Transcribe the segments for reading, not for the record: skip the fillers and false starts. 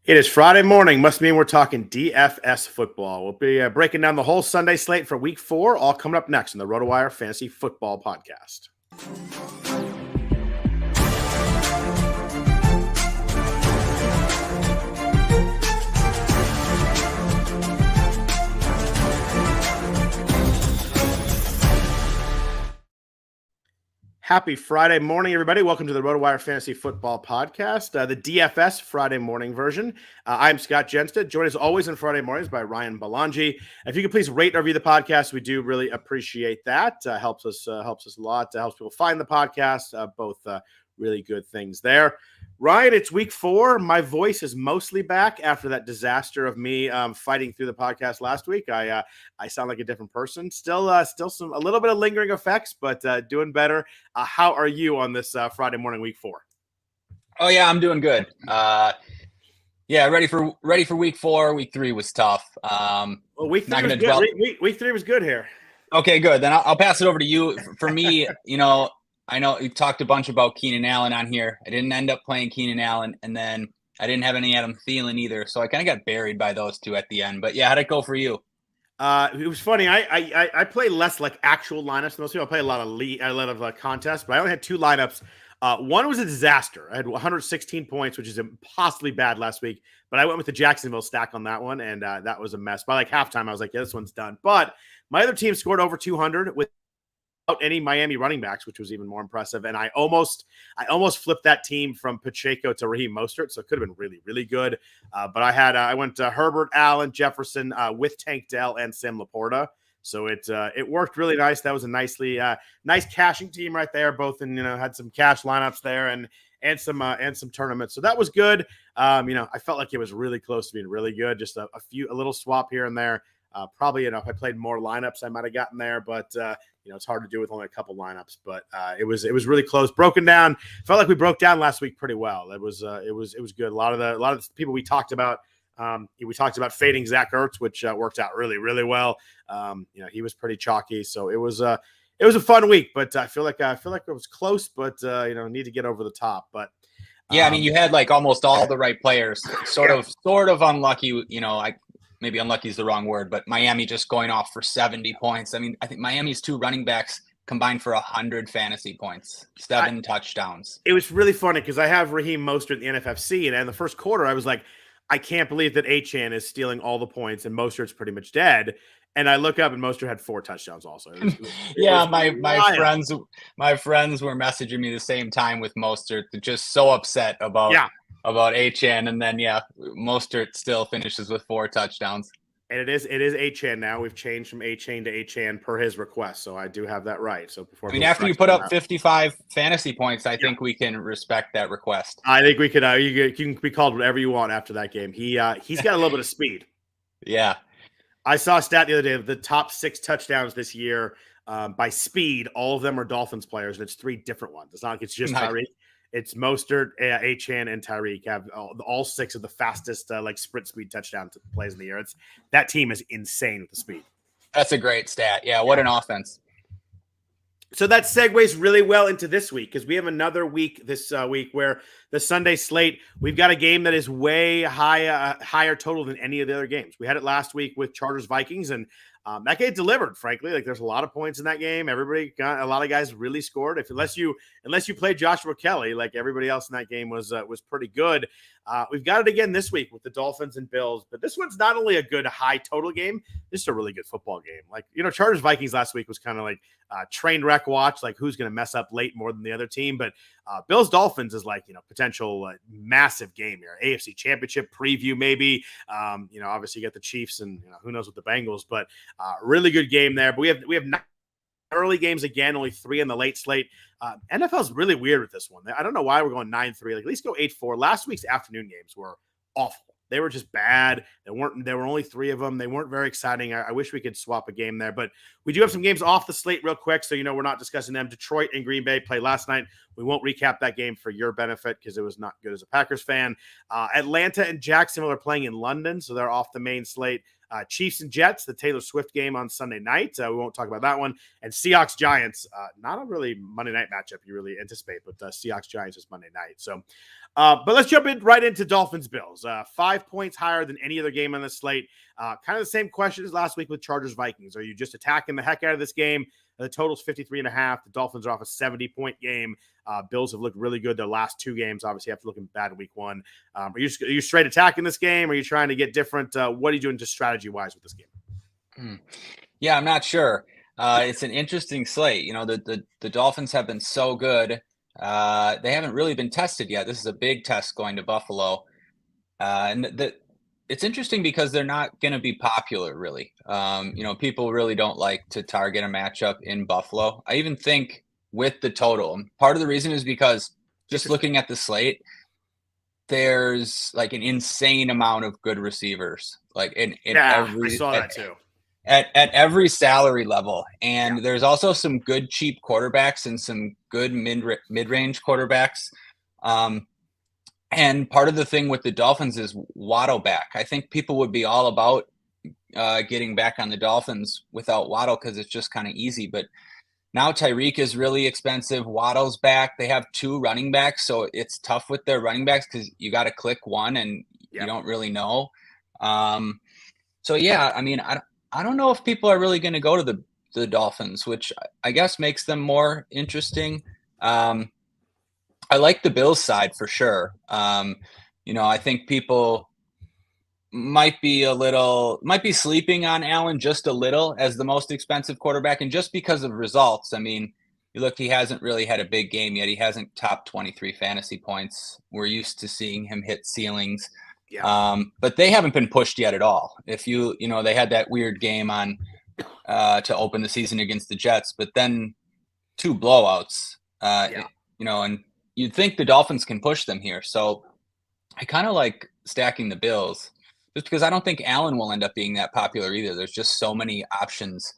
It is Friday morning. Must mean we're talking DFS football. We'll be breaking down the whole Sunday slate for week 4, all coming up next on the RotoWire Fantasy Football Podcast. Happy Friday morning, everybody. Welcome to the RotoWire Fantasy Football Podcast, the DFS Friday morning version. I'm Scott Jenstad, joined as always on Friday mornings by Ryan Belongia. If you could please rate and review the podcast, we do really appreciate that. Helps us a lot. Helps people find the podcast. Both really good things there. Ryan, it's week 4. My voice is mostly back after that disaster of me fighting through the podcast last week. I sound like a different person. Still a little bit of lingering effects, but doing better. How are you on this Friday morning, week 4? Oh yeah, I'm doing good. Ready for week 4. Week 3 was tough. Week 3 was good. Week 3 was good here. Okay, good. Then I'll pass it over to you. For me, I know you talked a bunch about Keenan Allen on here. I didn't end up playing Keenan Allen, and then I didn't have any Adam Thielen either, so I kind of got buried by those two at the end. But yeah, how'd it go for you? It was funny. I play less like actual lineups. Most people I play a lot of contests, but I only had 2 lineups. One was a disaster. I had 116 points, which is impossibly bad last week. But I went with the Jacksonville stack on that one, and that was a mess. By like halftime, I was like, yeah, this one's done. But my other team scored over 200 without any Miami running backs, which was even more impressive. And I almost flipped that team from Pacheco to Raheem Mostert, so it could have been really, really good. But I went to Herbert, Allen, Jefferson with Tank Dell and Sam Laporta. So it worked really nice. That was a nice cashing team right there. Both had some cash lineups there and some tournaments. So that was good. I felt like it was really close to being really good. Just a little swap here and there. Probably, if I played more lineups, I might have gotten there, but it's hard to do with only a couple lineups. But it was really close. Broken down. Felt like we broke down last week pretty well. It was good. A lot of the people we talked about. We talked about fading Zach Ertz, which worked out really, really well. He was pretty chalky, so it was a fun week. But I feel like it was close, but need to get over the top. But yeah, I mean, you had like almost all the right players. Sort of unlucky. Maybe unlucky is the wrong word, but Miami just going off for 70 points. I mean, I think Miami's 2 running backs combined for 100 fantasy points, 7 touchdowns. It was really funny because I have Raheem Mostert in the NFFC, and in the first quarter, I was like, I can't believe that Achane is stealing all the points and Mostert's pretty much dead. And I look up and Mostert had 4 touchdowns also. My friends were messaging me the same time with Mostert, just so upset about Achane, and then Mostert still finishes with 4 touchdowns. And it is Achane now. We've changed from Achane to Achane per his request, so I do have that right. So after you put up 55 fantasy points, I think we can respect that request. I think we could. You can be called whatever you want after that game. He's got a little bit of speed. Yeah, I saw a stat the other day of the top 6 touchdowns this year by speed. All of them are Dolphins players, and it's 3 different ones. It's not like it's just Tyreek. It's Mostert, Achane, and Tyreek have all 6 of the fastest sprint speed touchdown plays in the year. That team is insane with the speed. That's a great stat. Yeah, what an offense. So that segues really well into this week because we have another week this week where the Sunday slate, we've got a game that is way higher total than any of the other games. We had it last week with Chargers-Vikings, and that game delivered, frankly. Like, there's a lot of points in that game. Everybody got a lot of guys really scored. Unless you played Joshua Kelly, like everybody else in that game was pretty good. We've got it again this week with the Dolphins and Bills, but this one's not only a good high total game, this is a really good football game. Like, Chargers Vikings last week was kind of like train wreck watch, like who's going to mess up late more than the other team. But Bills Dolphins is like, potential massive game here. AFC Championship preview, maybe. Obviously you got the Chiefs and who knows with the Bengals, but really good game there. But we have 9 early games again, only 3 in the late slate. NFL's really weird with this one. I don't know why we're going 9-3. Like, at least go 8-4. Last week's afternoon games were awful. They were just bad. There were only 3 of them. They weren't very exciting. I wish we could swap a game there, but we do have some games off the slate real quick. So, we're not discussing them. Detroit and Green Bay played last night. We won't recap that game for your benefit because it was not good as a Packers fan. Atlanta and Jacksonville are playing in London, so they're off the main slate. Chiefs and Jets, the Taylor Swift game on Sunday night. We won't talk about that one. And Seahawks Giants, not a really Monday night matchup you really anticipate, but Seahawks Giants is Monday night. So But let's jump right into Dolphins Bills. 5 points higher than any other game on the slate. Kind of the same question as last week with Chargers Vikings. Are you just attacking the heck out of this game? The total's 53.5. The Dolphins are off a 70-point game. Bills have looked really good their last 2 games. Obviously, after looking bad in week 1. Are you straight attacking this game? Are you trying to get different? What are you doing just strategy-wise with this game? Yeah, I'm not sure. It's an interesting slate. The Dolphins have been so good. They haven't really been tested yet. This is a big test going to Buffalo. And it's interesting because they're not going to be popular, really. People really don't like to target a matchup in Buffalo. I even think with the total, and part of the reason is because just looking at the slate, there's like an insane amount of good receivers. Like in every, I saw that too. At every salary level. And there's also some good cheap quarterbacks and some good mid-range quarterbacks. And part of the thing with the Dolphins is Waddle back. I think people would be all about getting back on the Dolphins without Waddle because it's just kind of easy. But now Tyreek is really expensive. Waddle's back. They have 2 running backs, so it's tough with their running backs because you got to click one and you don't really know. So yeah, I mean, I don't know if people are really going to go to the Dolphins, which I guess makes them more interesting. I like the Bills side for sure. I think people might be sleeping on Allen just a little as the most expensive quarterback. And just because of results, I mean, you look, he hasn't really had a big game yet. He hasn't topped 23 fantasy points. We're used to seeing him hit ceilings. Yeah. But they haven't been pushed yet at all. If they had that weird game on to open the season against the Jets, but then 2 blowouts, and you'd think the Dolphins can push them here. So I kind of like stacking the Bills just because I don't think Allen will end up being that popular either. There's just so many options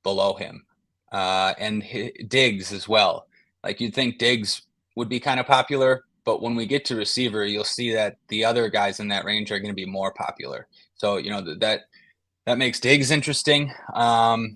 below him. And Diggs as well. Like you'd think Diggs would be kind of popular, but when we get to receiver, you'll see that the other guys in that range are going to be more popular. So, that makes Diggs interesting. I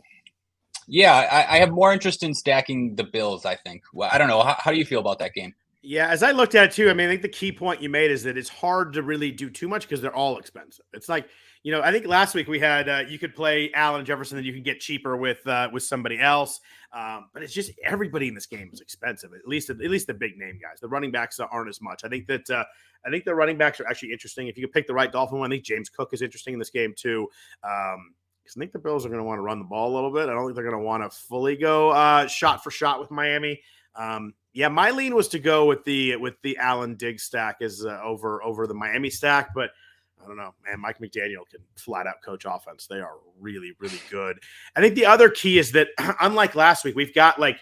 have more interest in stacking the Bills, I think. Well, I don't know. How do you feel about that game? Yeah, as I looked at it too, I mean, I think the key point you made is that it's hard to really do too much because they're all expensive. It's like, I think last week we had you could play Allen Jefferson and you can get cheaper with somebody else. But it's just everybody in this game is expensive. At least the big name guys. The running backs aren't as much. I think the running backs are actually interesting. If you could pick the right Dolphin one, I think James Cook is interesting in this game too. Because I think the Bills are going to want to run the ball a little bit. I don't think they're going to want to fully go shot for shot with Miami. My lean was to go with the Allen Diggs stack as over the Miami stack, but I don't know, man. Mike McDaniel can flat out coach offense. They are really, really good. I think the other key is that unlike last week, we've got like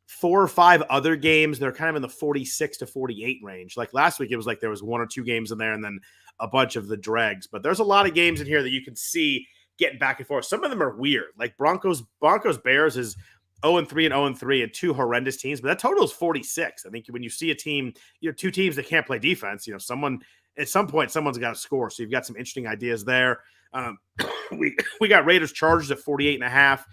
4 or 5 other games that are kind of in the 46 to 48 range. Like last week, it was like there was 1 or 2 games in there and then a bunch of the dregs. But there's a lot of games in here that you can see getting back and forth. Some of them are weird. Like Broncos Bears is 0-3 and 0-3 and 2 horrendous teams, but that total is 46. I think when you see a team, 2 teams that can't play defense, at some point someone's got to score. So you've got some interesting ideas there. We got Raiders Chargers at 48.5.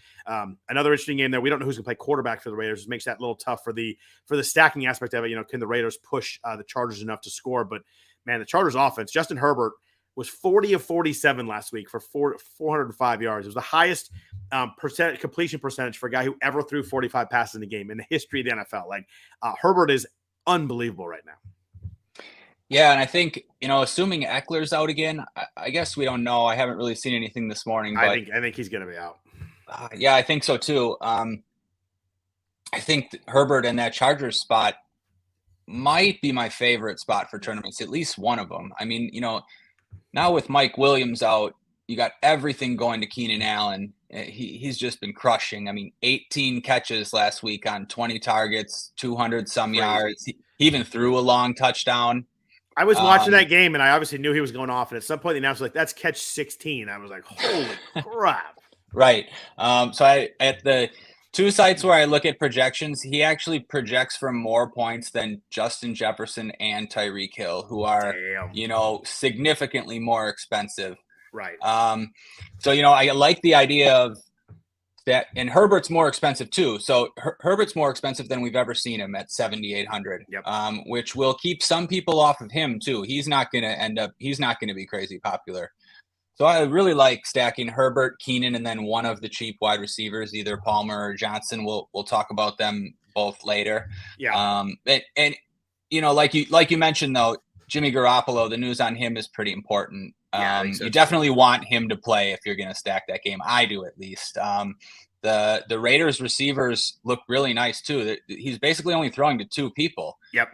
Another interesting game there. We don't know who's gonna play quarterback for the Raiders. It makes that a little tough for the stacking aspect of it. Can the Raiders push the Chargers enough to score? But man, the Chargers offense, Justin Herbert was 40 of 47 last week for 405 yards. It was the highest completion percentage for a guy who ever threw 45 passes in the game in the history of the NFL. Like Herbert is unbelievable right now. Yeah, and I think, assuming Eckler's out again, I guess we don't know. I haven't really seen anything this morning. But I think he's going to be out. I think so too. I think Herbert in that Chargers spot might be my favorite spot for tournaments, at least one of them. I mean, now with Mike Williams out, you got everything going to Keenan Allen. He's just been crushing. I mean, 18 catches last week on 20 targets, 200 some yards. He even threw a long touchdoon. I was watching that game, and I obviously knew he was going off. And at some point, the announcer was like, "That's catch 16." I was like, "Holy crap!" Right. So at the 2 sites where I look at projections, he actually projects for more points than Justin Jefferson and Tyreek Hill, who are significantly more expensive. Right. So I like the idea of And Herbert's more expensive too. So Herbert's more expensive than we've ever seen him at 7,800. Yep. Which will keep some people off of him too. He's not going to be crazy popular. So I really like stacking Herbert, Keenan, and then one of the cheap wide receivers, either Palmer or Johnson. We'll talk about them both later. Yeah. And like you mentioned though, Jimmy Garoppolo, the news on him is pretty important. You definitely want him to play if you're going to stack that game. I do, at least. The Raiders receivers look really nice too. He's basically only throwing to two people. Yep.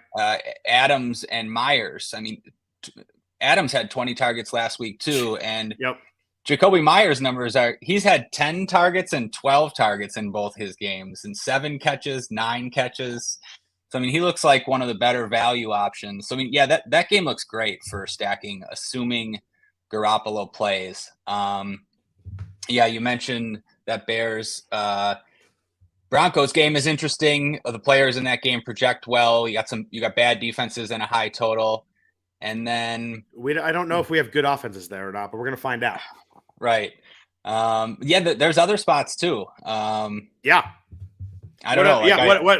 Adams and Myers. I mean, Adams had 20 targets last week too, and Jacoby Myers' numbers he's had 10 targets and 12 targets in both his games, and 7 catches, 9 catches. So, I mean, he looks like one of the better value options. So, I mean, yeah, that game looks great for stacking, assuming Garoppolo plays. You mentioned that Bears Broncos game is interesting. The players in that game project well. You got bad defenses and a high total. And then I don't know if we have good offenses there or not, but we're going to find out. Right. There's other spots too. I don't know.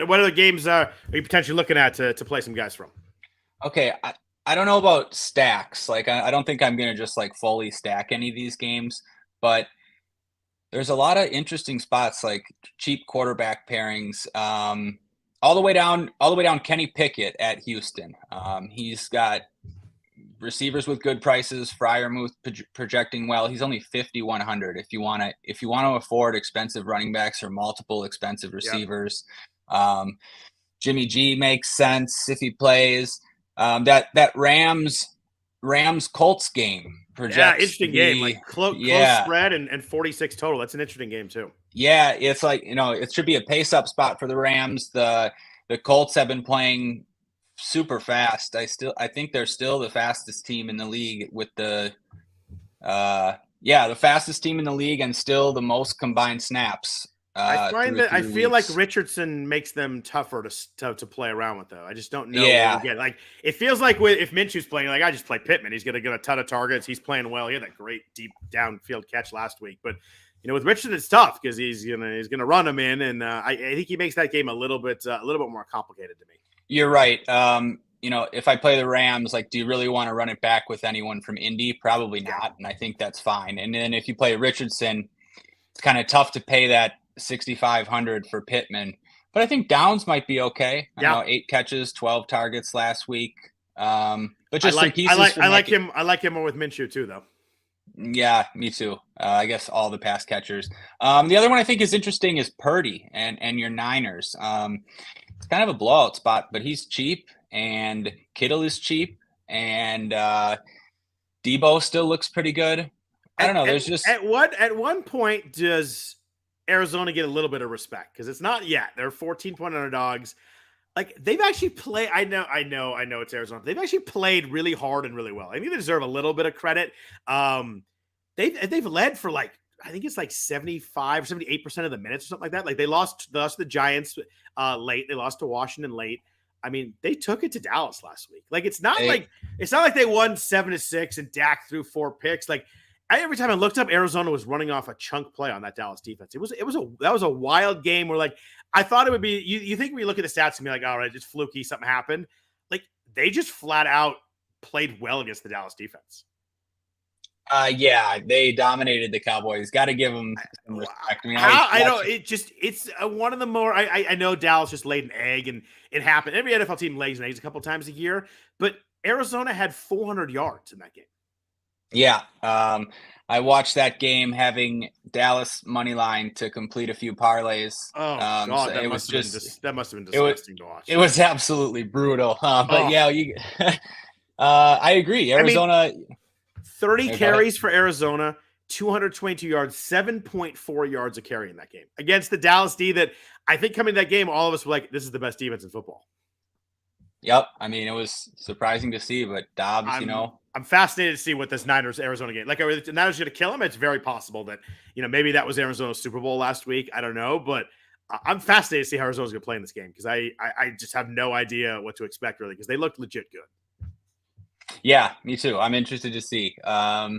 What other games are you potentially looking at to play some guys from? Okay. I don't know about stacks. Like, I don't think I'm going to just like fully stack any of these games, but there's a lot of interesting spots, like cheap quarterback pairings. All the way down Kenny Pickett at Houston. He's got receivers with good prices. Freiermuth projecting well. He's only 5,100. If you want to afford expensive running backs or multiple expensive receivers, Jimmy G makes sense if he plays. That Rams Colts game projects. Interesting game. Like close spread and 46 total. That's an interesting game too. Yeah, it's like, it should be a pace-up spot for the Rams. The Colts have been playing super fast. I think they're still the fastest team in the league with the fastest team in the league and still the most combined snaps. I feel like Richardson makes them tougher to play around with, though. I just don't know. Like, it feels like if Minshew's playing, like, I just play Pittman. He's going to get a ton of targets. He's playing well. He had that great deep downfield catch last week, but with Richardson, it's tough because he's gonna run him in, and I think he makes that game a little bit more complicated to me. You're right. If I play the Rams, like, do you really want to run it back with anyone from Indy? Probably not, and I think that's fine. And then if you play Richardson, it's kind of tough to pay that 6,500 for Pittman, but I think Downs might be okay. I know 8 catches, 12 targets last week. But just some pieces. I like him more with Minshew too, though. Yeah, me too. I guess all the pass catchers. The other one I think is interesting is Purdy and your Niners. It's kind of a blowout spot, but he's cheap, and Kittle is cheap, and Debo still looks pretty good. I don't know. There's at one point does Arizona get a little bit of respect, because it's not yet. They're 14-point underdogs. Like, they've actually played. I know it's Arizona. They've actually played really hard and really well. I think they deserve a little bit of credit. They've led for I think it's 75, 78% of the minutes or something like that. Like, they lost to the Giants late. They lost to Washington late. I mean, they took it to Dallas last week. Like, it's not like they won 7-6 and Dak threw 4 picks. Like, every time I looked up, Arizona was running off a chunk play on that Dallas defense. That was a wild game where, like, I thought it would be. You think when you look at the stats and be like, all right, just fluky, something happened. Like, they just flat out played well against the Dallas defense. They dominated the Cowboys. Got to give them some respect. It's one of the more. I know Dallas just laid an egg, and it happened. Every NFL team lays an egg a couple times a year, but Arizona had 400 yards in that game. Yeah, I watched that game having Dallas money line to complete a few parlays. Oh God, so that must have been disgusting to watch. It was absolutely brutal. I agree. Arizona. 30 carries for Arizona, 222 yards, 7.4 yards a carry in that game against the Dallas D that I think coming to that game, all of us were like, this is the best defense in football. Yep. I mean, it was surprising to see, but Dobbs, I'm fascinated to see what this Niners-Arizona game, like, are the Niners going to kill him? It's very possible that, maybe that was Arizona's Super Bowl last week. I don't know, but I'm fascinated to see how Arizona's going to play in this game, because I just have no idea what to expect, really, because they looked legit good. Yeah, me too. I'm interested to see. I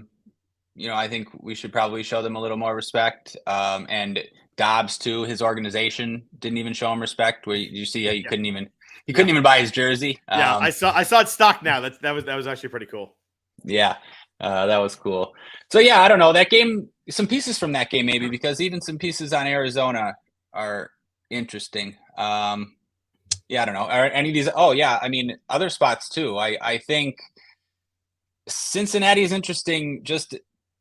think we should probably show them a little more respect. And Dobbs too. His organization didn't even show him respect. Where you see how he couldn't even buy his jersey. Yeah, I saw it stock now. That was actually pretty cool. Yeah, that was cool. So yeah, I don't know that game. Some pieces from that game maybe, because even some pieces on Arizona are interesting. Yeah, I don't know. Are any of these? Oh yeah, I mean other spots too. I think Cincinnati is interesting. Just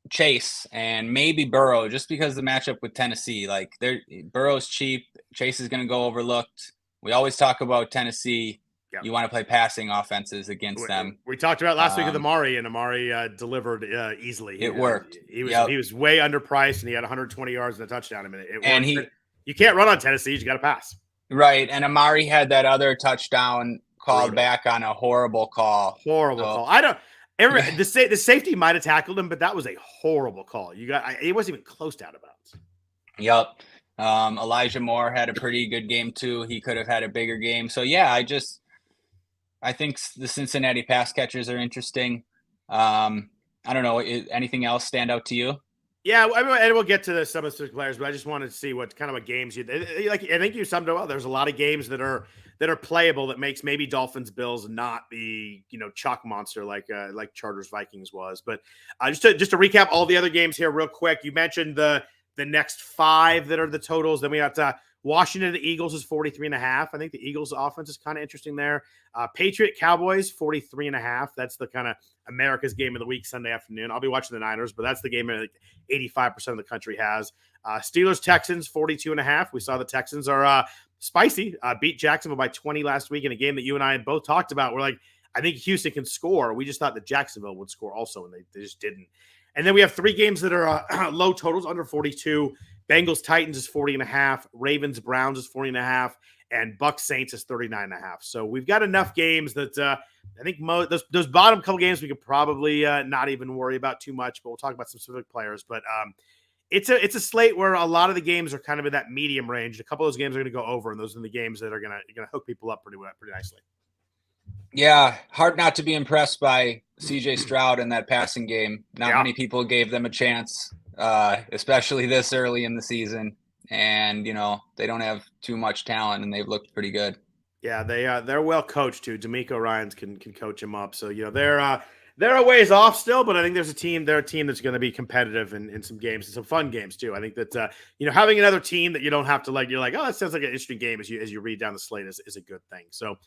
Chase and maybe Burrow, just because the matchup with Tennessee. Like Burrow's cheap. Chase is going to go overlooked. We always talk about Tennessee. Yep. You want to play passing offenses against them. We talked about last week with Amari, and Amari delivered easily. It worked. He was way underpriced, and he had 120 yards and a touchdown. I mean, you can't run on Tennessee. You got to pass. Right, and Amari had that other touchdown called back on a horrible call. Call. I don't. The safety might have tackled him, but that was a horrible call. It wasn't even close to out of bounds. Yep. Elijah Moore had a pretty good game too. He could have had a bigger game. So yeah, I think the Cincinnati pass catchers are interesting. I don't know. Anything else stand out to you? Yeah, I mean, and we'll get to some of the players, but I just wanted to see what games you like. I think you summed it well. There's a lot of games that are playable that makes maybe Dolphins Bills not the chalk monster like Chargers Vikings was. But just to recap all the other games here real quick. You mentioned the next 5 that are the totals. Then we got Washington, the Eagles is 43.5. I think the Eagles offense is kind of interesting there. Patriot Cowboys 43.5. That's the kind of America's game of the week Sunday afternoon. I'll be watching the Niners, but that's the game that 85% of the country has. Steelers Texans 42.5. We saw the Texans are spicy. Beat Jacksonville by 20 last week in a game that you and I both talked about. We're like, I think Houston can score. We just thought that Jacksonville would score also, and they just didn't. And then we have 3 games that are low totals, under 42. Bengals Titans is 40.5. Ravens Browns is 40.5. And Bucks Saints is 39.5. So we've got enough games that I think those bottom couple games we could probably not even worry about too much. But we'll talk about some specific players. But it's a slate where a lot of the games are kind of in that medium range. A couple of those games are going to go over, and those are the games that are going to hook people up pretty nicely. Yeah, hard not to be impressed by CJ Stroud in that passing game. Not many people gave them a chance, especially this early in the season. And, they don't have too much talent, and they've looked pretty good. Yeah, they're well coached too. D'Amico Ryans can coach them up. So, they're a ways off still, but I think they're a team that's going to be competitive in some games and some fun games too. I think that having another team that you don't have to you're like, oh, that sounds like an interesting game as you read down the slate is a good thing. So,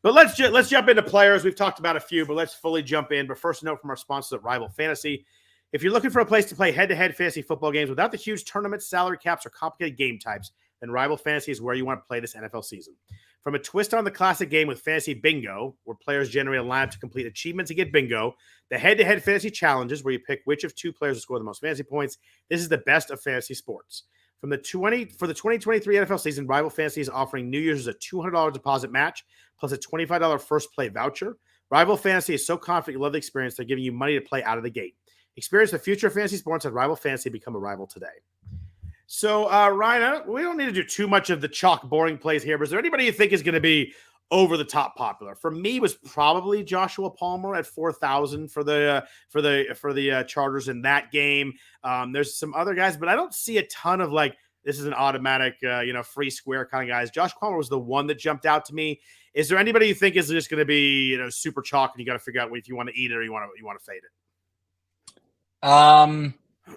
but let's jump into players. We've talked about a few, but let's fully jump in. But first, a note from our sponsors at Rival Fantasy. If you're looking for a place to play head-to-head fantasy football games without the huge tournaments, salary caps, or complicated game types, then Rival Fantasy is where you want to play this NFL season. From a twist on the classic game with Fantasy Bingo, where players generate a lineup to complete achievements to get bingo, the head-to-head fantasy challenges, where you pick which of 2 players will score the most fantasy points, this is the best of fantasy sports. For the 2023 NFL season, Rival Fantasy is offering new users a $200 deposit match plus a $25 first play voucher. Rival Fantasy is so confident you love the experience, they're giving you money to play out of the gate. Experience the future of fantasy sports at Rival Fantasy. Become a rival today. So, Ryan, we don't need to do too much of the chalk boring plays here, but is there anybody you think is going to be over the top popular? For me, was probably Joshua Palmer at 4,000 for the Chargers in that game. There's some other guys, but I don't see a ton of this is an automatic free square kind of guys. Josh Palmer was the one that jumped out to me. Is there anybody you think is just going to be super chalk and you got to figure out if you want to eat it or you want to fade it?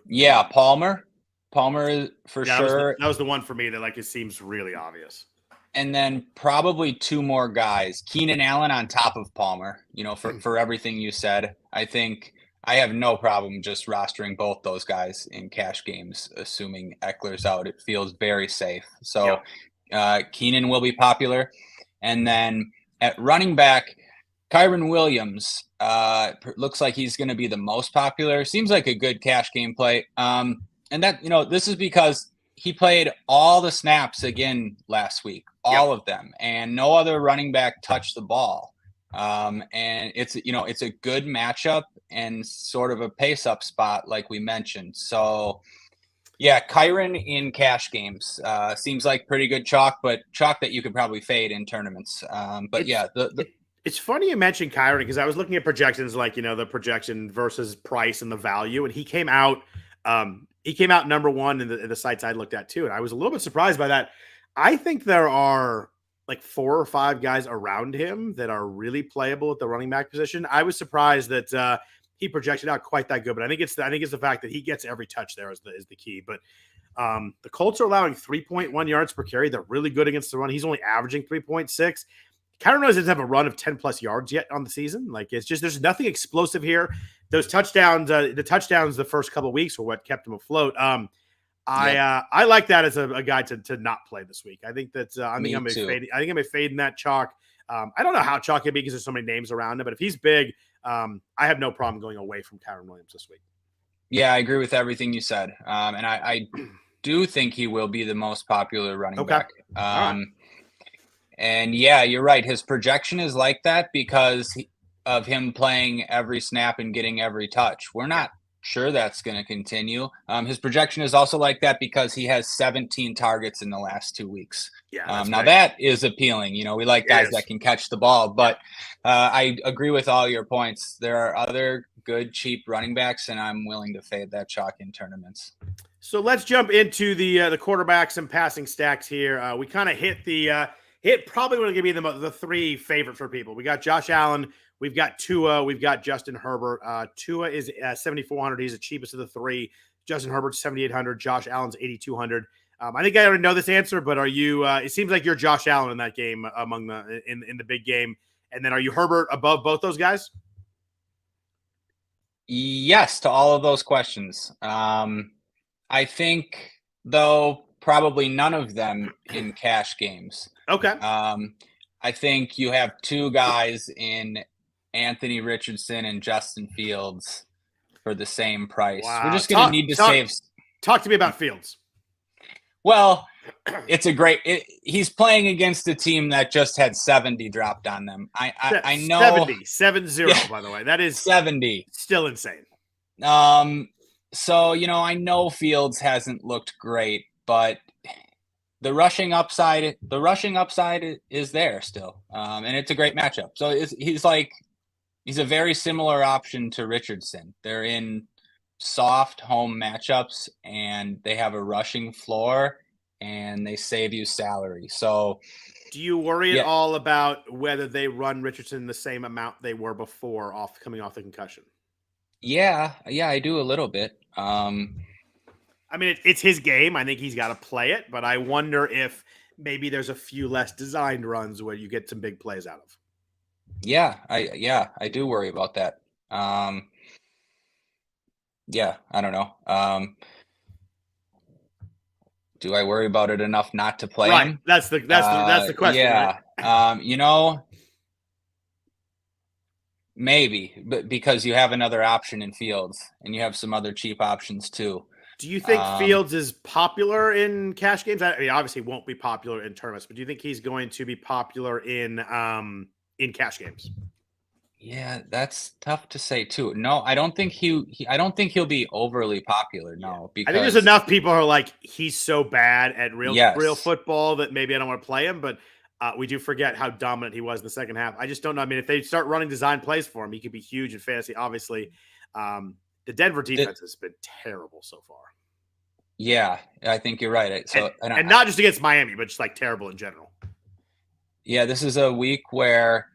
Yeah, Palmer for sure. That was the one for me that it seems really obvious. And then probably 2 more guys, Keenan Allen on top of Palmer, for everything you said. I think I have no problem just rostering both those guys in cash games, assuming Eckler's out. It feels very safe. So Keenan will be popular. And then at running back, Kyren Williams looks like he's going to be the most popular. Seems like a good cash game play. And that, this is because he played all the snaps again last week, all of them, and no other running back touched the ball. And it's a good matchup and sort of a pace up spot, like we mentioned. So yeah, Kyren in cash games seems like pretty good chalk, but chalk that you could probably fade in tournaments. It's funny you mentioned Kyren because I was looking at projections the projection versus price and the value, and he came out He came out number one in the sites I looked at too, and I was a little bit surprised by that. I think there are like 4 or 5 guys around him that are really playable at the running back position. I was surprised that he projected out quite that good, but I think it's the fact that he gets every touch there is the key. But the Colts are allowing 3.1 yards per carry. They're really good against the run. He's only averaging 3.6. Kyron Williams doesn't have a run of 10 plus yards yet on the season. Like it's just, there's nothing explosive here. Those touchdowns, the touchdowns the first couple of weeks were what kept him afloat. I like that as a guy to not play this week. I think that I think I'm a fade in that chalk. I don't know how chalk it be because there's so many names around him, but if he's big, I have no problem going away from Kyron Williams this week. Yeah, I agree with everything you said. And I do think he will be the most popular running back. And yeah, you're right. His projection is like that because of him playing every snap and getting every touch. We're not sure that's going to continue. His projection is also like that because he has 17 targets in the last 2 weeks. Yeah. Now that is appealing. We like guys that can catch the ball, but I agree with all your points. There are other good, cheap running backs, and I'm willing to fade that chalk in tournaments. So let's jump into the quarterbacks and passing stacks here. We kind of hit probably going to be the 3 favorite for people. We got Josh Allen, we've got Tua, we've got Justin Herbert. Tua is 7,400. He's the cheapest of the 3. Justin Herbert's 7,800. Josh Allen's 8,200. I think I already know this answer, but are you? It seems like you're Josh Allen in that game among in the big game. And then are you Herbert above both those guys? Yes, to all of those questions. I think though probably none of them in cash games. Okay. I think you have 2 guys in Anthony Richardson and Justin Fields for the same price. Wow. We're just going to need to save. Talk to me about Fields. Well, he's playing against a team that just had 70 dropped on them. I know 70, by the way. That is 70. Still insane. So, I know Fields hasn't looked great, but the rushing upside is there still. And it's a great matchup. So he's a very similar option to Richardson. They're in soft home matchups and they have a rushing floor and they save you salary. So do you worry at all about whether they run Richardson the same amount they were before coming off the concussion? Yeah, I do a little bit. I mean, it's his game. I think he's got to play it, but I wonder if maybe there's a few less designed runs where you get some big plays out of. Yeah, I do worry about that. I don't know. Do I worry about it enough not to play him? That's the question. Yeah. Right? Maybe, but because you have another option in Fields and you have some other cheap options too. Do you think Fields is popular in cash games? I mean, obviously won't be popular in tournaments, but do you think he's going to be popular in cash games? Yeah, that's tough to say too. No, I don't think I don't think he'll be overly popular. No, because I think there's enough people who are like, he's so bad at real football that maybe I don't want to play him, but we do forget how dominant he was in the second half. I just don't know. I mean, if they start running design plays for him, he could be huge in fantasy. Obviously, the Denver defense has been terrible so far. Yeah, I think you're right. So, and not just against Miami, but just like terrible in general. Yeah, this is a week where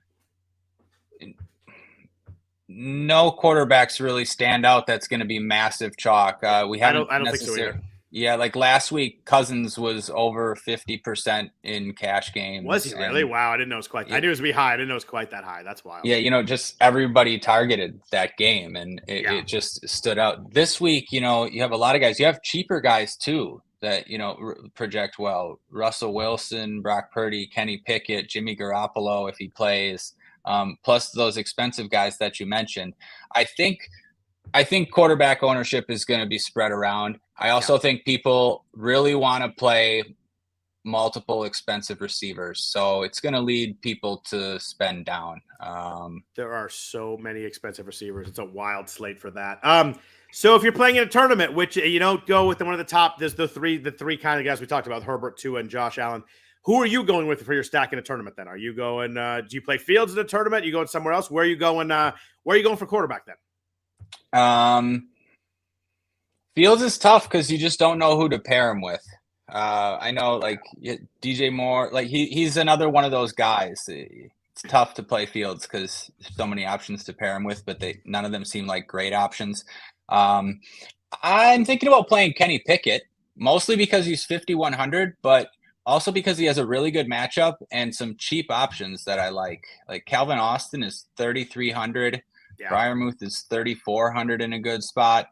no quarterbacks really stand out. That's going to be massive chalk. I don't think so either. Yeah, like last week, Cousins was over 50% in cash games. Was he really? Wow, I didn't know it was quite. I knew it was be high. I didn't know it was quite that high. That's wild. Yeah, just everybody targeted that game, and it just stood out. This week, you have a lot of guys. You have cheaper guys too that project well. Russell Wilson, Brock Purdy, Kenny Pickett, Jimmy Garoppolo if he plays. Plus those expensive guys that you mentioned. I think quarterback ownership is going to be spread around. I also think people really want to play multiple expensive receivers. So it's going to lead people to spend down. There are so many expensive receivers. It's a wild slate for that. So if you're playing in a tournament, which you don't go with one of the top, there's the three kind of guys we talked about, Herbert, Tua, and Josh Allen. Who are you going with for your stack in a tournament then? Are you going, do you play Fields in a tournament? You going somewhere else? Where are you going for quarterback then? Fields is tough because you just don't know who to pair him with. I know, like DJ Moore, like he's another one of those guys. It's tough to play Fields because there's so many options to pair him with, but none of them seem like great options. I'm thinking about playing Kenny Pickett, mostly because he's 5,100, but also because he has a really good matchup and some cheap options that I like. Like Calvin Austin is 3,300. Yeah. Freiermuth is 3,400 in a good spot.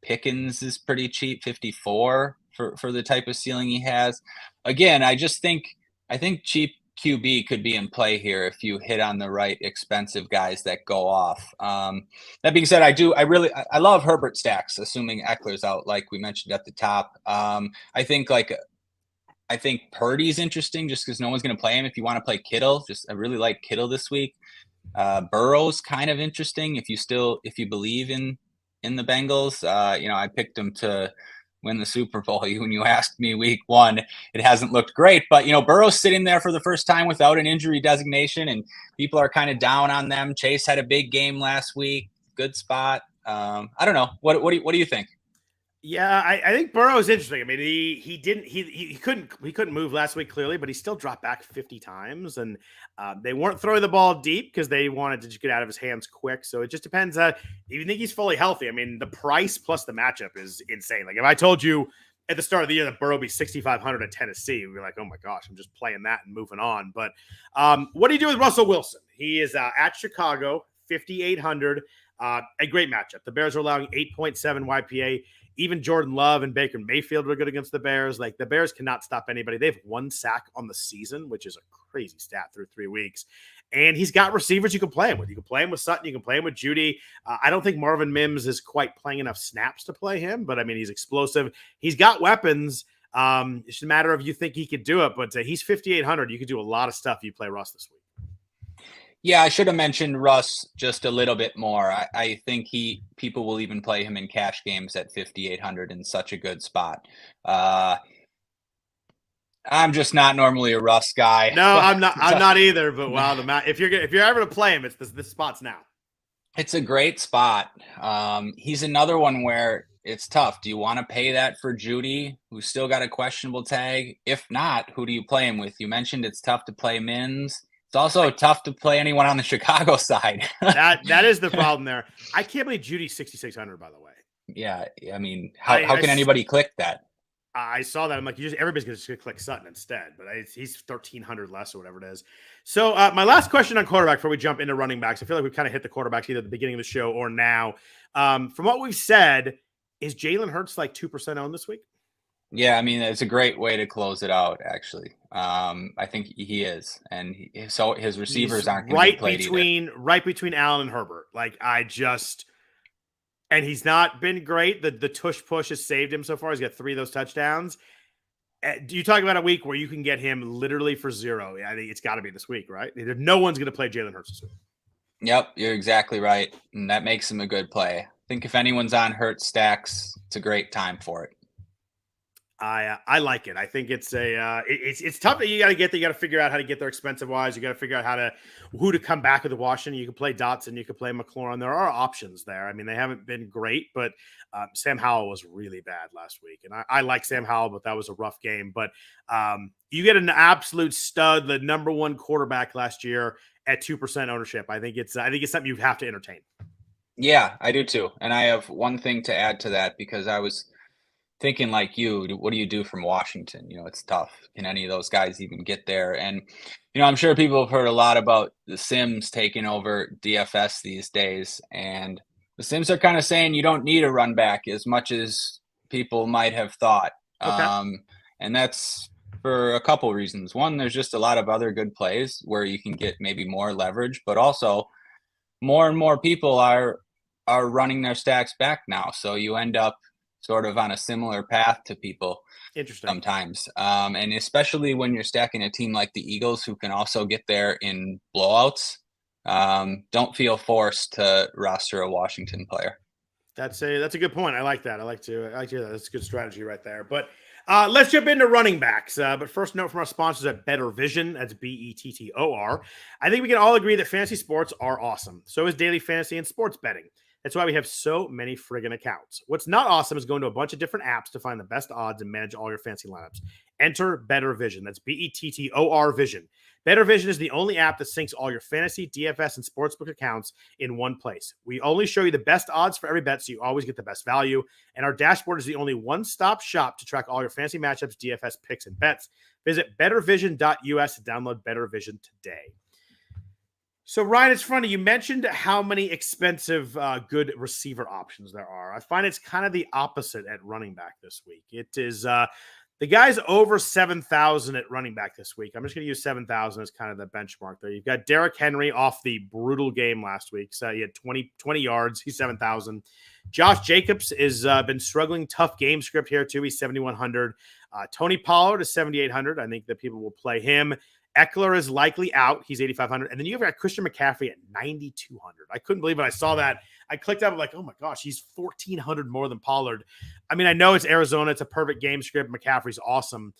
Pickens is pretty cheap, 54 for the type of ceiling he has. Again, I think cheap QB could be in play here if you hit on the right expensive guys that go off. That being said, I love Herbert stacks, assuming Eckler's out, like we mentioned at the top. I think Purdy's interesting just because no one's going to play him. If you want to play Kittle, I really like Kittle this week. Burrow's kind of interesting if you believe in the Bengals. I picked them to win the Super Bowl. When you asked me week 1, it hasn't looked great, but Burrow's sitting there for the first time without an injury designation, and people are kind of down on them. Chase had a big game last week. Good spot. I don't know. What do you think? Yeah, I think Burrow is interesting. I mean, he couldn't move last week clearly, but he still dropped back 50 times, and they weren't throwing the ball deep because they wanted to just get out of his hands quick. So it just depends. If you think he's fully healthy, I mean, the price plus the matchup is insane. Like if I told you at the start of the year that Burrow would be 6,500 at Tennessee, we'd be like, oh my gosh, I'm just playing that and moving on. But what do you do with Russell Wilson? He is at Chicago, 5,800. A great matchup. The Bears are allowing 8.7 YPA. Even Jordan Love and Baker Mayfield were good against the Bears. Like the Bears cannot stop anybody. They have 1 sack on the season, which is a crazy stat through 3 weeks. And he's got receivers you can play him with. You can play him with Sutton. You can play him with Judy. I don't think Marvin Mims is quite playing enough snaps to play him, but I mean, he's explosive. He's got weapons. It's just a matter of you think he could do it, but he's 5,800. You could do a lot of stuff if you play Russ this week. Yeah, I should have mentioned Russ just a little bit more. I think people will even play him in cash games at 5,800 in such a good spot. I'm just not normally a Russ guy. No, I'm not either. But wow, if you're ever to play him, it's this spot's now. It's a great spot. He's another one where it's tough. Do you want to pay that for Judy, who's still got a questionable tag? If not, who do you play him with? You mentioned it's tough to play Mims. It's also tough to play anyone on the Chicago side. that is the problem there. I can't believe Judy's 6,600, by the way. Yeah, I mean, how can anybody click that? I saw that. I'm like, everybody's going to click Sutton instead, but he's 1,300 less or whatever it is. So my last question on quarterback before we jump into running backs, I feel like we've kind of hit the quarterbacks either at the beginning of the show or now. From what we've said, is Jalen Hurts like 2% owned this week? Yeah, I mean, it's a great way to close it out, actually. I think he is. And so his receivers aren't going to be played either. Right between Allen and Herbert. Like, and he's not been great. The tush push has saved him so far. He's got 3 of those touchdowns. Do you talk about a week where you can get him literally for 0? I think it's got to be this week, right? No one's going to play Jalen Hurts this week. Yep, you're exactly right. And that makes him a good play. I think if anyone's on Hurts stacks, it's a great time for it. I like it. I think it's it's tough that you got to get there. You got to figure out how to get there expensive wise. You got to figure out who to come back with Washington. You can play Dotson. You can play McLaurin. There are options there. I mean, they haven't been great, but Sam Howell was really bad last week. And I like Sam Howell, but that was a rough game. But you get an absolute stud, the number 1 quarterback last year at 2% ownership. I think it's something you have to entertain. Yeah, I do too. And I have one thing to add to that because I was thinking like you, what do you do from Washington? It's tough. Can any of those guys even get there? And, I'm sure people have heard a lot about the Sims taking over DFS these days. And the Sims are kind of saying you don't need a run back as much as people might have thought. Okay. And that's for a couple reasons. One, there's just a lot of other good plays where you can get maybe more leverage, but also more and more people are running their stacks back now. So you end up sort of on a similar path to people sometimes. And especially when you're stacking a team like the Eagles, who can also get there in blowouts, don't feel forced to roster a Washington player. That's a good point. I like that. I like to hear that. That's a good strategy right there. But let's jump into running backs. But first, note from our sponsors at Bettor Vision. That's Bettor. I think we can all agree that fantasy sports are awesome. So is daily fantasy and sports betting. That's why we have so many friggin' accounts. What's not awesome is going to a bunch of different apps to find the best odds and manage all your fancy lineups. Enter Bettor Vision. That's Bettor Vision. Bettor Vision is the only app that syncs all your fantasy, DFS, and sportsbook accounts in one place. We only show you the best odds for every bet, so you always get the best value. And our dashboard is the only one-stop shop to track all your fantasy matchups, DFS picks, and bets. Visit bettervision.us to download Bettor Vision today. So, Ryan, it's funny. You mentioned how many expensive, good receiver options there are. I find it's kind of the opposite at running back this week. It is the guys over 7,000 at running back this week. I'm just going to use 7,000 as kind of the benchmark there. You've got Derrick Henry off the brutal game last week. So he had 20 yards. He's 7,000. Josh Jacobs has been struggling. Tough game script here, too. He's 7,100. Tony Pollard is 7,800. I think that people will play him. Eckler is likely out. He's 8,500. And then you've got Christian McCaffrey at 9,200. I couldn't believe it. I saw that. I clicked up like, oh my gosh, he's 1,400 more than Pollard. I mean, I know it's Arizona. It's a perfect game script. McCaffrey's awesome.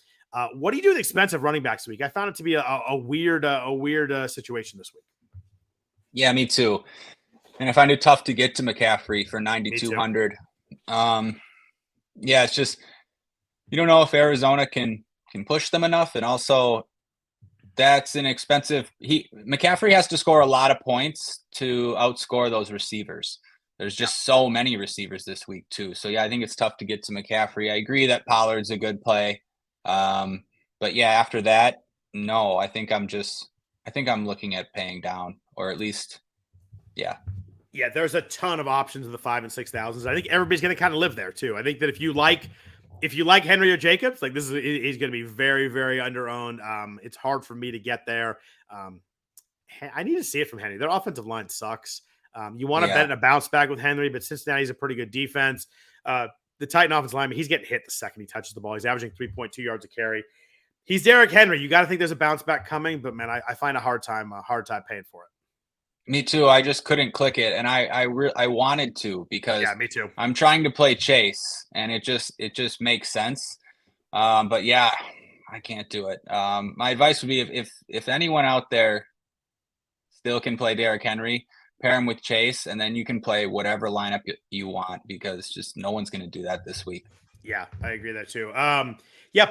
What do you do with expensive running backs this week? I found it to be a weird situation this week. Yeah, me too. And I find it tough to get to McCaffrey for 9,200. Yeah, it's just, you don't know if Arizona can push them enough. And also, that's an expensive. McCaffrey has to score a lot of points to outscore those receivers. There's just so many receivers this week too. So yeah, I think it's tough to get to McCaffrey. I agree that Pollard's a good play. But yeah, after that, no, I think I'm looking at paying down, or at least, yeah. Yeah, there's a ton of options in the 5,000 and 6,000s. I think everybody's going to kind of live there too. I think that if you like Henry or Jacobs, like he's going to be very, very under-owned. It's hard for me to get there. I need to see it from Henry. Their offensive line sucks. You want to bet in a bounce back with Henry, but Cincinnati's a pretty good defense. The Titan offensive lineman, he's getting hit the second he touches the ball. He's averaging 3.2 yards a carry. He's Derrick Henry. You got to think there's a bounce back coming, but man, I find a hard time paying for it. Me too. I just couldn't click it, and I wanted to, because me too. I'm trying to play Chase, and it just makes sense. But yeah, I can't do it. My advice would be if anyone out there still can play Derrick Henry, pair him with Chase, and then you can play whatever lineup you want, because just no one's going to do that this week. Yeah, I agree with that too.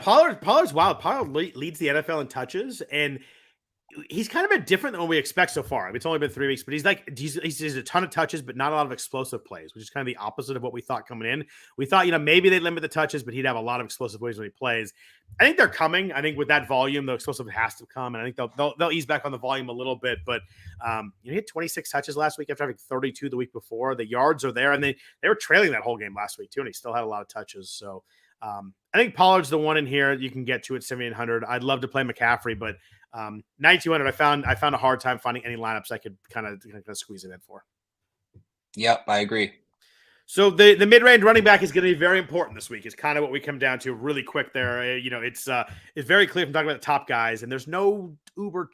Pollard's wild. Pollard leads the NFL in touches, and he's kind of been different than what we expect so far. I mean, it's only been 3 weeks, but he's a ton of touches, but not a lot of explosive plays, which is kind of the opposite of what we thought coming in. We thought, maybe they'd limit the touches, but he'd have a lot of explosive plays when he plays. I think they're coming. I think with that volume, the explosive has to come, and I think they'll ease back on the volume a little bit. But he had 26 touches last week after having 32 the week before. The yards are there, and they were trailing that whole game last week too, and he still had a lot of touches. So I think Pollard's the one in here you can get to at 7,800. I'd love to play McCaffrey, but 9,200, I found a hard time finding any lineups I could kind of squeeze it in for. Yep, I agree. So the mid-range running back is going to be very important this week. Is kind of what we come down to really quick there. It's very clear from talking about the top guys, and there's no uber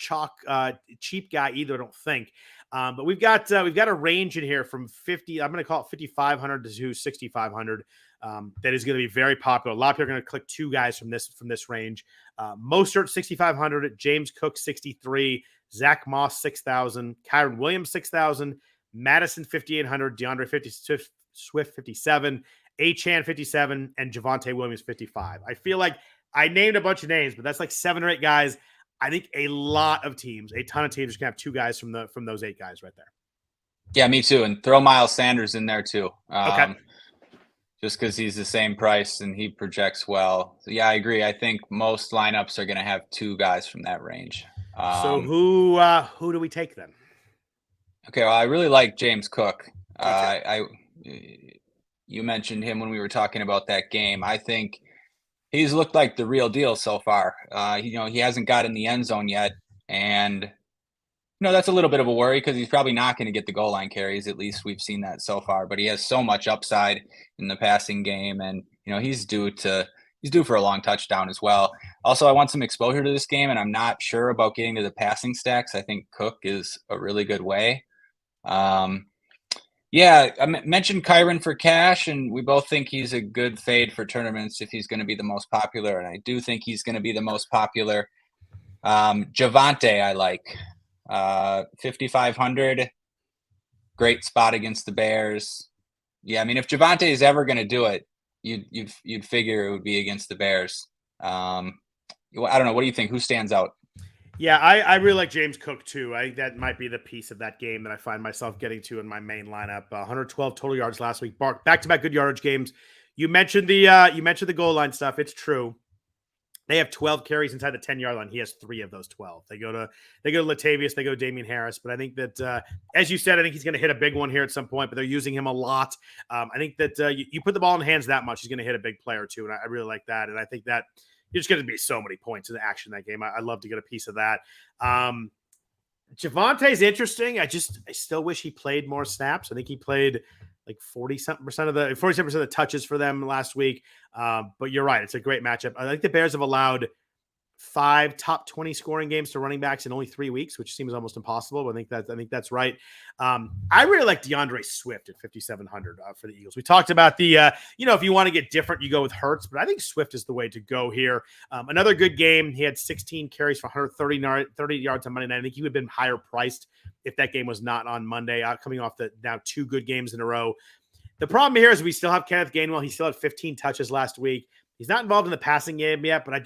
cheap guy either, I don't think. But we've got a range in here from 50. I'm going to call it 5,500 to 6,500. That is going to be very popular. A lot of people are going to click two guys from this range. Mostert 6,500, James Cook 63, Zach Moss 6,000, Kyron Williams 6,000, Madison 5,800, DeAndre Swift 57, Achane 57, and Javonte Williams 55. I feel like I named a bunch of names, but that's like 7 or 8 guys. I think a ton of teams are going to have 2 guys from those 8 guys right there. Yeah, me too. And throw Miles Sanders in there too. Okay. Just because he's the same price and he projects well. So yeah, I agree. I think most lineups are going to have 2 guys from that range. So who do we take then? Okay, well, I really like James Cook. You mentioned him when we were talking about that game. I think he's looked like the real deal so far. He hasn't got in the end zone yet, and that's a little bit of a worry because he's probably not going to get the goal line carries. At least we've seen that so far. But he has so much upside in the passing game, and he's due for a long touchdown as well. Also, I want some exposure to this game, and I'm not sure about getting to the passing stacks. I think Cook is a really good way. Yeah, I mentioned Kyron for cash, and we both think he's a good fade for tournaments if he's going to be the most popular, and I do think he's going to be the most popular. Javonte, I like. 5,500, great spot against the Bears. Yeah, I mean, if Javonte is ever going to do it, you'd figure it would be against the Bears. I don't know. What do you think? Who stands out? Yeah, I really like James Cook too. I think that might be the piece of that game that I find myself getting to in my main lineup. 112 total yards last week. Back-to-back good yardage games. You mentioned the goal line stuff. It's true. They have 12 carries inside the 10-yard line. He has 3 of those 12. They go to Latavius, they go to Damian Harris. But I think that, as you said, I think he's going to hit a big one here at some point. But they're using him a lot. I think that you put the ball in hands that much, he's going to hit a big play or two, and I really like that. And I think that you're just going to be so many points in the action in that game. I'd love to get a piece of that. Javonte's interesting. I still wish he played more snaps. I think he played like 47% of the touches for them last week. But you're right. It's a great matchup. I think the Bears have allowed 5 top 20 scoring games to running backs in only 3 weeks, which seems almost impossible. But I think that's right. I really like DeAndre Swift at 5,700 for the Eagles. We talked about if you want to get different, you go with Hurts, but I think Swift is the way to go here. Another good game. He had 16 carries for 130 yards on Monday night. I think he would have been higher priced if that game was not on Monday, coming off the now 2 good games in a row. The problem here is we still have Kenneth Gainwell. He still had 15 touches last week. He's not involved in the passing game yet, but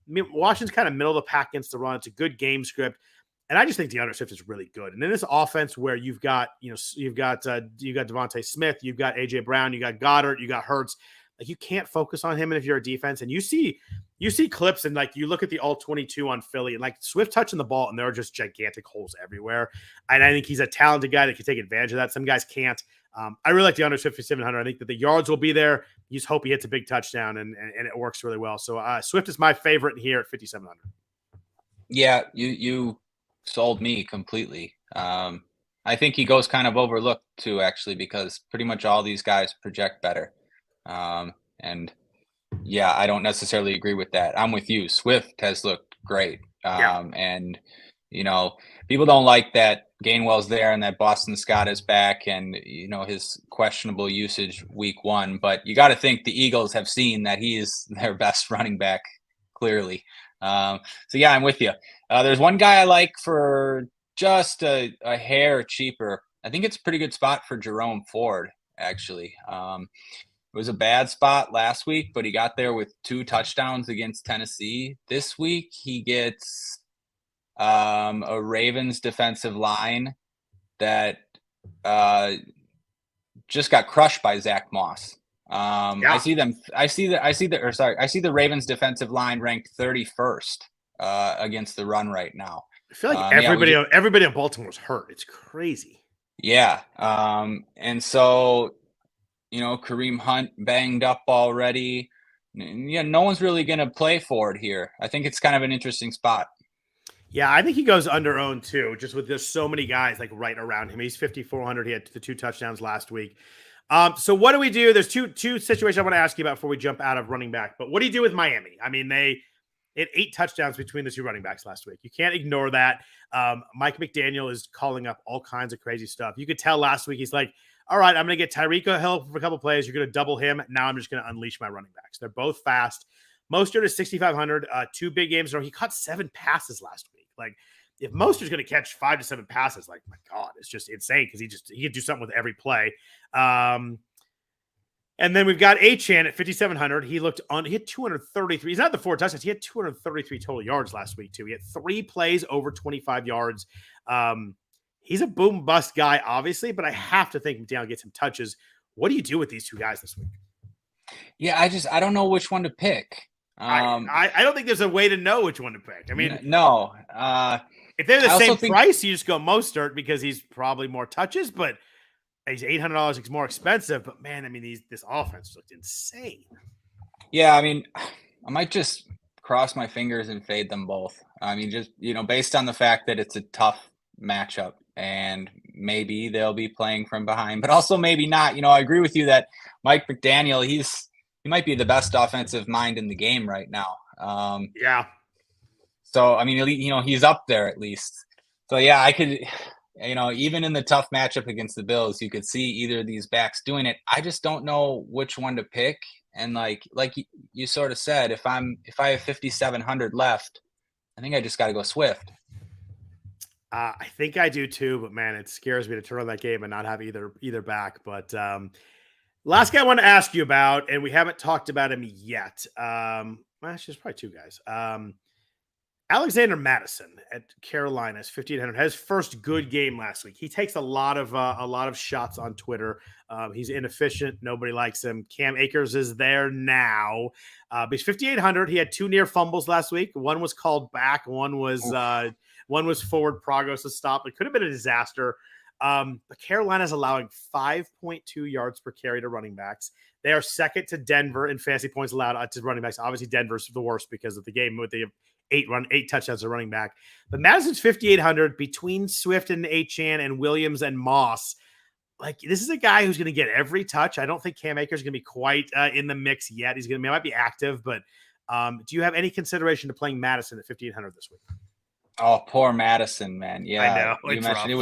Washington's kind of middle of the pack against the run. It's a good game script. And I just think DeAndre Swift is really good. And in this offense where you've got Devontae Smith, you've got AJ Brown, you got Goddard, you got Hurts, like you can't focus on him. And if you're a defense and you see clips and like you look at the all 22 on Philly and like Swift touching the ball and there are just gigantic holes everywhere. And I think he's a talented guy that can take advantage of that. Some guys can't. I really like DeAndre Swift for 700. I think that the yards will be there. You just hope he hits a big touchdown and it works really well. So Swift is my favorite here at 5,700. Yeah, you sold me completely. I think he goes kind of overlooked too, actually, because pretty much all these guys project better. And yeah, I don't necessarily agree with that. I'm with you. Swift has looked great. And people don't like that Gainwell's there and that Boston Scott is back and, his questionable usage week 1. But you got to think the Eagles have seen that he is their best running back, clearly. So, yeah, I'm with you. There's one guy I like for just a hair cheaper. I think it's a pretty good spot for Jerome Ford, actually. It was a bad spot last week, but he got there with 2 touchdowns against Tennessee. This week, he gets a Ravens defensive line that just got crushed by Zach Moss. I see the Ravens defensive line ranked 31st against the run right now. I feel like everybody in Baltimore is hurt. It's crazy. Yeah. And so, Kareem Hunt banged up already. Yeah, no one's really going to play Ford here. I think it's kind of an interesting spot. Yeah, I think he goes under owned too, just with there's so many guys like right around him. He's 5,400. He had the 2 touchdowns last week. So what do we do? There's two situations I want to ask you about before we jump out of running back. But what do you do with Miami? I mean, they had 8 touchdowns between the 2 running backs last week. You can't ignore that. Mike McDaniel is calling up all kinds of crazy stuff. You could tell last week he's like, all right, I'm going to get Tyreek Hill for a couple plays. You're going to double him. Now I'm just going to unleash my running backs. They're both fast. Mostert is 6,500. 2 big games in a row. He caught 7 passes last week. Like, if Mostert's going to catch 5 to 7 passes, like, my God, it's just insane because he can do something with every play. And then we've got Achane at 5,700. He hit 233. He's not the 4 touchdowns. He had 233 total yards last week too. He had 3 plays over 25 yards. He's a boom bust guy, obviously, but I have to think McDaniel gets some touches. What do you do with these 2 guys this week? Yeah, I don't know which one to pick. I don't think there's a way to know which one to pick. I mean, no. If they're the same price, you just go Mostert because he's probably more touches, but he's $800 more expensive. But man, I mean, this offense looked insane. Yeah, I mean, I might just cross my fingers and fade them both. I mean, just based on the fact that it's a tough matchup and maybe they'll be playing from behind, but also maybe not. I agree with you that Mike McDaniel, he might be the best offensive mind in the game right now. Yeah. So, I mean, he's up there at least. So, yeah, I could, even in the tough matchup against the Bills, you could see either of these backs doing it. I just don't know which one to pick. And like you sort of said, if I have 5,700 left, I think I just got to go Swift. I think I do too, but man, it scares me to turn on that game and not have either back. But last guy I want to ask you about, and we haven't talked about him yet. Well, actually, there's probably two guys. Alexander Madison at Carolina's 5,800 had his first good game last week. He takes a lot of shots on Twitter. He's inefficient. Nobody likes him. Cam Akers is there now. But he's 5,800. He had two near fumbles last week. One was called back. One was forward progress to stop. It could have been a disaster. But Carolina's allowing 5.2 yards per carry to running backs. They are second to Denver in fantasy points allowed to running backs. Obviously, Denver's the worst because of the game with the eight touchdowns to running back. But Madison's 5,800 between Swift and Achane and Williams and Moss. Like, this is a guy who's going to get every touch. I don't think Cam Akers is going to be quite in the mix yet. He might be active, but do you have any consideration to playing Madison at 5,800 this week? Oh, poor Madison, man. Yeah, I know. You mentioned it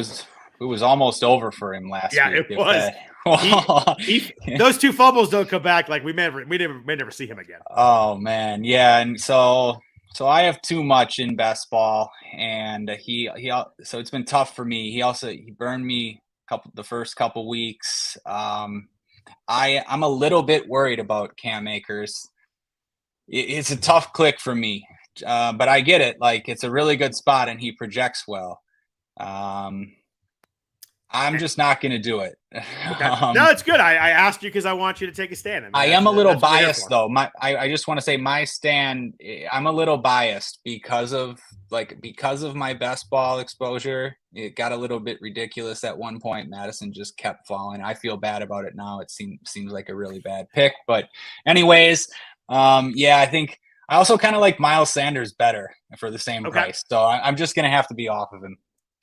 was almost over for him last week. Yeah, it was. Those two fumbles don't come back. Like, we may never see him again. Oh man, yeah, and so I have too much in best ball, and so it's been tough for me. He burned me the first couple weeks. I'm a little bit worried about Cam Akers. It's a tough click for me, but I get it. Like, it's a really good spot, and he projects well. I'm just not going to do it. Okay. No, it's good. I asked you because I want you to take a stand. I am a little biased, though. I just want to say my stand. I'm a little biased because of my best ball exposure. It got a little bit ridiculous at one point. Madison just kept falling. I feel bad about it now. It seems like a really bad pick. But anyways, I think I also kind of like Miles Sanders better for the same price. So I'm just going to have to be off of him.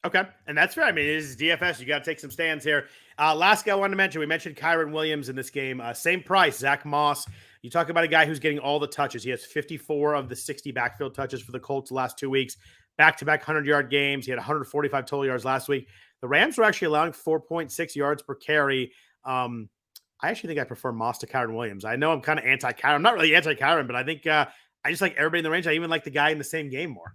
Okay, and that's fair. I mean, it is DFS. You got to take some stands here. Last guy I wanted to mention, we mentioned Kyron Williams in this game. Same price, Zach Moss. You talk about a guy who's getting all the touches. He has 54 of the 60 backfield touches for the Colts the last 2 weeks. Back-to-back 100-yard games. He had 145 total yards last week. The Rams were actually allowing 4.6 yards per carry. I actually think I prefer Moss to Kyron Williams. I know I'm kind of anti-Kyron. I'm not really anti-Kyron, but I think I just like everybody in the range. I even like the guy in the same game more.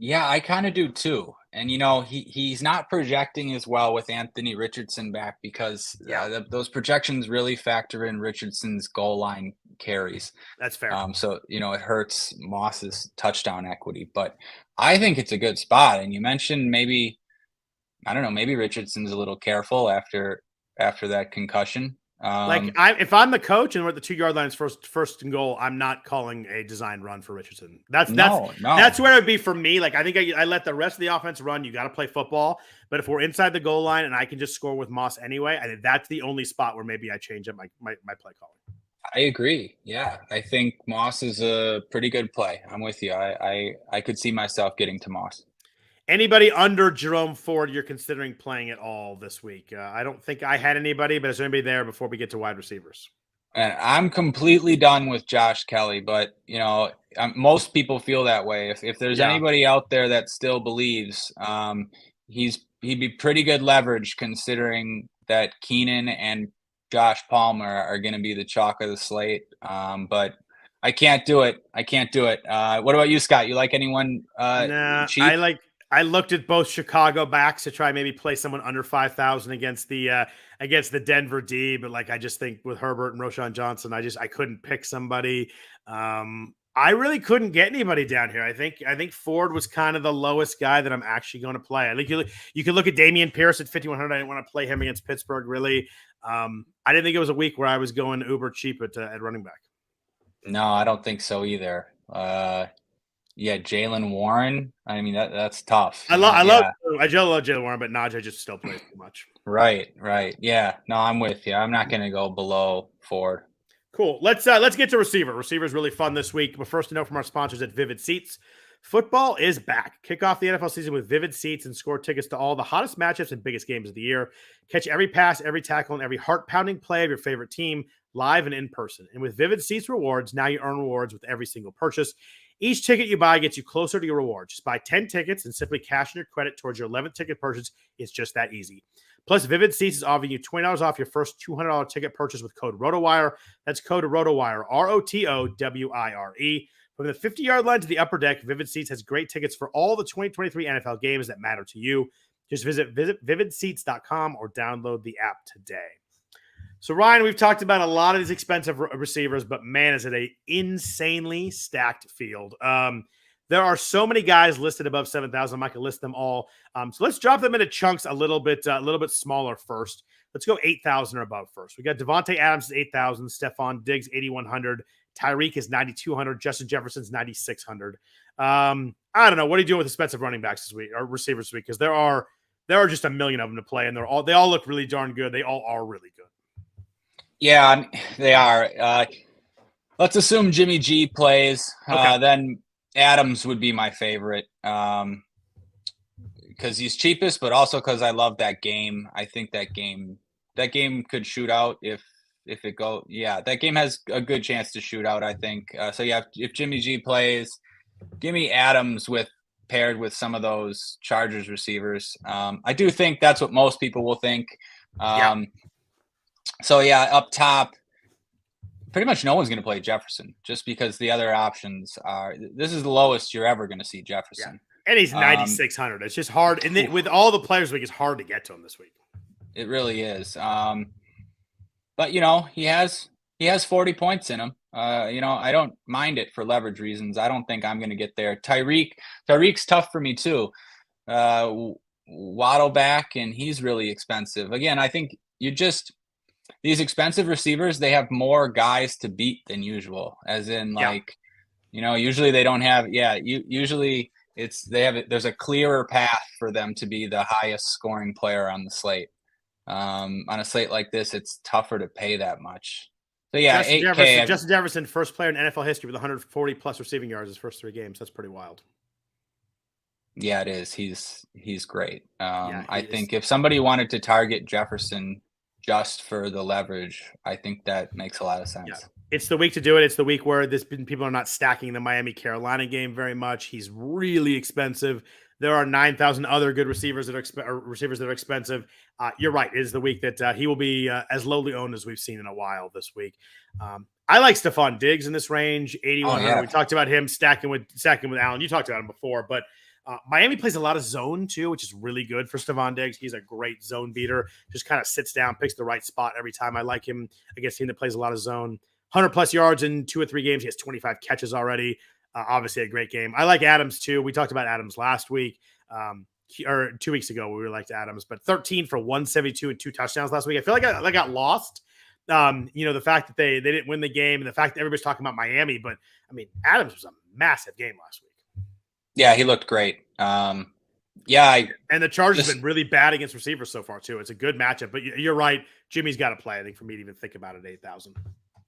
Yeah, I kind of do too. And, he's not projecting as well with Anthony Richardson back because those projections really factor in Richardson's goal line carries. That's fair. So, it hurts Moss's touchdown equity. But I think it's a good spot. And you mentioned maybe Richardson's a little careful after that concussion. If I'm the coach and we're at the 2 yard line, first and goal, I'm not calling a design run for Richardson. That's where it would be for me. Like, I think I let the rest of the offense run. You got to play football, but if we're inside the goal line and I can just score with Moss anyway, I think that's the only spot where maybe I change up my play calling. I agree. Yeah, I think Moss is a pretty good play. I'm with you. I could see myself getting to Moss. Anybody under Jerome Ford you're considering playing at all this week? I don't think I had anybody, but is there anybody there before we get to wide receivers? And I'm completely done with Josh Kelly, but most people feel that way. If there's anybody out there that still believes, he'd be pretty good leverage considering that Keenan and Josh Palmer are going to be the chalk of the slate. But I can't do it. What about you, Scott? You like anyone? Nah, cheap? I looked at both Chicago backs to try maybe play someone under 5,000 against the Denver D, but I just think with Herbert and Roschon Johnson, I couldn't pick somebody. I really couldn't get anybody down here. I think Ford was kind of the lowest guy that I'm actually going to play. I think you could look at Dameon Pierce at 5,100. I didn't want to play him against Pittsburgh really. I didn't think it was a week where I was going uber cheap at running back. No, I don't think so either. Jaylen Warren. I mean, that's tough. I love Jaylen Warren, but Najee just still plays too much. Right. Yeah. No, I'm with you. I'm not going to go below Ford. Cool. Let's get to receiver. Receiver's really fun this week. But first, to know from our sponsors at Vivid Seats. Football is back. Kick off the NFL season with Vivid Seats and score tickets to all the hottest matchups and biggest games of the year. Catch every pass, every tackle, and every heart-pounding play of your favorite team live and in person. And with Vivid Seats rewards, now you earn rewards with every single purchase. Each ticket you buy gets you closer to your reward. Just buy 10 tickets and simply cash in your credit towards your 11th ticket purchase. It's just that easy. Plus, Vivid Seats is offering you $20 off your first $200 ticket purchase with code RotoWire. That's code RotoWire, ROTOWIRE. From the 50-yard line to the upper deck, Vivid Seats has great tickets for all the 2023 NFL games that matter to you. Just visit vividseats.com or download the app today. So, Ryan, we've talked about a lot of these expensive receivers, but man, is it an insanely stacked field. There are so many guys listed above 7,000. I'm not going to list them all. So let's drop them into chunks a little bit smaller first. Let's go 8,000 or above first. We got Devontae Adams is 8,000, Stephon Diggs 8,100, Tyreek is 9,200, Justin Jefferson's 9,600. I don't know. What are you doing with expensive running backs this week or receivers this week? Because there are just a million of them to play, and they all look really darn good. They all are really good. Yeah, they are. Let's assume Jimmy G plays. Okay. Then Adams would be my favorite because he's cheapest, but also because I love that game. I think that game could shoot out if it go. Yeah, that game has a good chance to shoot out, I think. So yeah, if Jimmy G plays, give me Adams paired with some of those Chargers receivers. I do think that's what most people will think. So yeah, up top, pretty much no one's going to play Jefferson just because the other options are. This is the lowest you're ever going to see Jefferson. Yeah. And he's 9,600. It's just hard. And with all the players week, it's hard to get to him this week. It really is. But he has 40 points in him. I don't mind it for leverage reasons. I don't think I'm going to get there. Tyreek's tough for me too. Waddle back, and he's really expensive. Again, I think these expensive receivers, they have more guys to beat than usual, as in usually they don't have, usually there's a clearer path for them to be the highest scoring player on the slate. On a slate like this, it's tougher to pay that much. So yeah, Justin Jefferson, first player in NFL history with 140 plus receiving yards his first 3 games. That's pretty wild. Yeah, it is. He's great. I think if somebody wanted to target Jefferson just for the leverage, I think that makes a lot of sense. Yeah. It's the week to do it. It's the week where people are not stacking the Miami-Carolina game very much. He's really expensive. There are 9,000 other good receivers that are expensive. You're right. It is the week that he will be as lowly owned as we've seen in a while this week. I like Stephon Diggs in this range, 8,100. Yeah. We talked about him stacking with Allen. You talked about him before, but Miami plays a lot of zone too, which is really good for Stephon Diggs. He's a great zone beater. Just kind of sits down, picks the right spot every time. I like him against a team that plays a lot of zone. 100 plus yards in 2 or 3 games. He has 25 catches already. Obviously a great game. I like Adams too. We talked about Adams last week, or 2 weeks ago. We really liked Adams, but 13 for 172 and 2 touchdowns last week. I feel like I got lost. The fact that they didn't win the game and the fact that everybody's talking about Miami, but I mean, Adams was a massive game last week. Yeah, he looked great. And the Chargers have been really bad against receivers so far too. It's a good matchup, but you're right. Jimmy's got to play. I think for me to even think about it, 8,000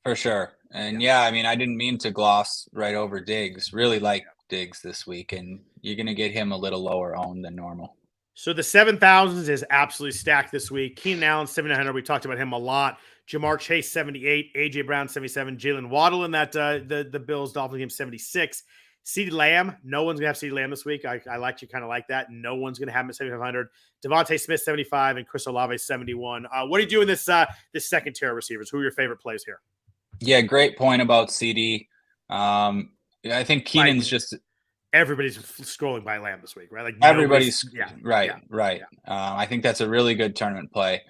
for sure. And I mean, I didn't mean to gloss right over Diggs. Really like Diggs this week, and you're going to get him a little lower owned than normal. So the 7,000s is absolutely stacked this week. Keenan Allen 7,900. We talked about him a lot. Jamar Chase 78, AJ Brown 77, Jalen Waddle in that the Bills Dolphins game 76. CeeDee Lamb, no one's going to have CeeDee Lamb this week. I kind of like that. No one's going to have him at 7,500. Devontae Smith, 75, and Chris Olave, 71. What are you doing this second tier of receivers? Who are your favorite plays here? Yeah, great point about CD. I think Keenan's just – everybody's scrolling by Lamb this week, right? Like everybody's – right. Yeah. I think that's a really good tournament play.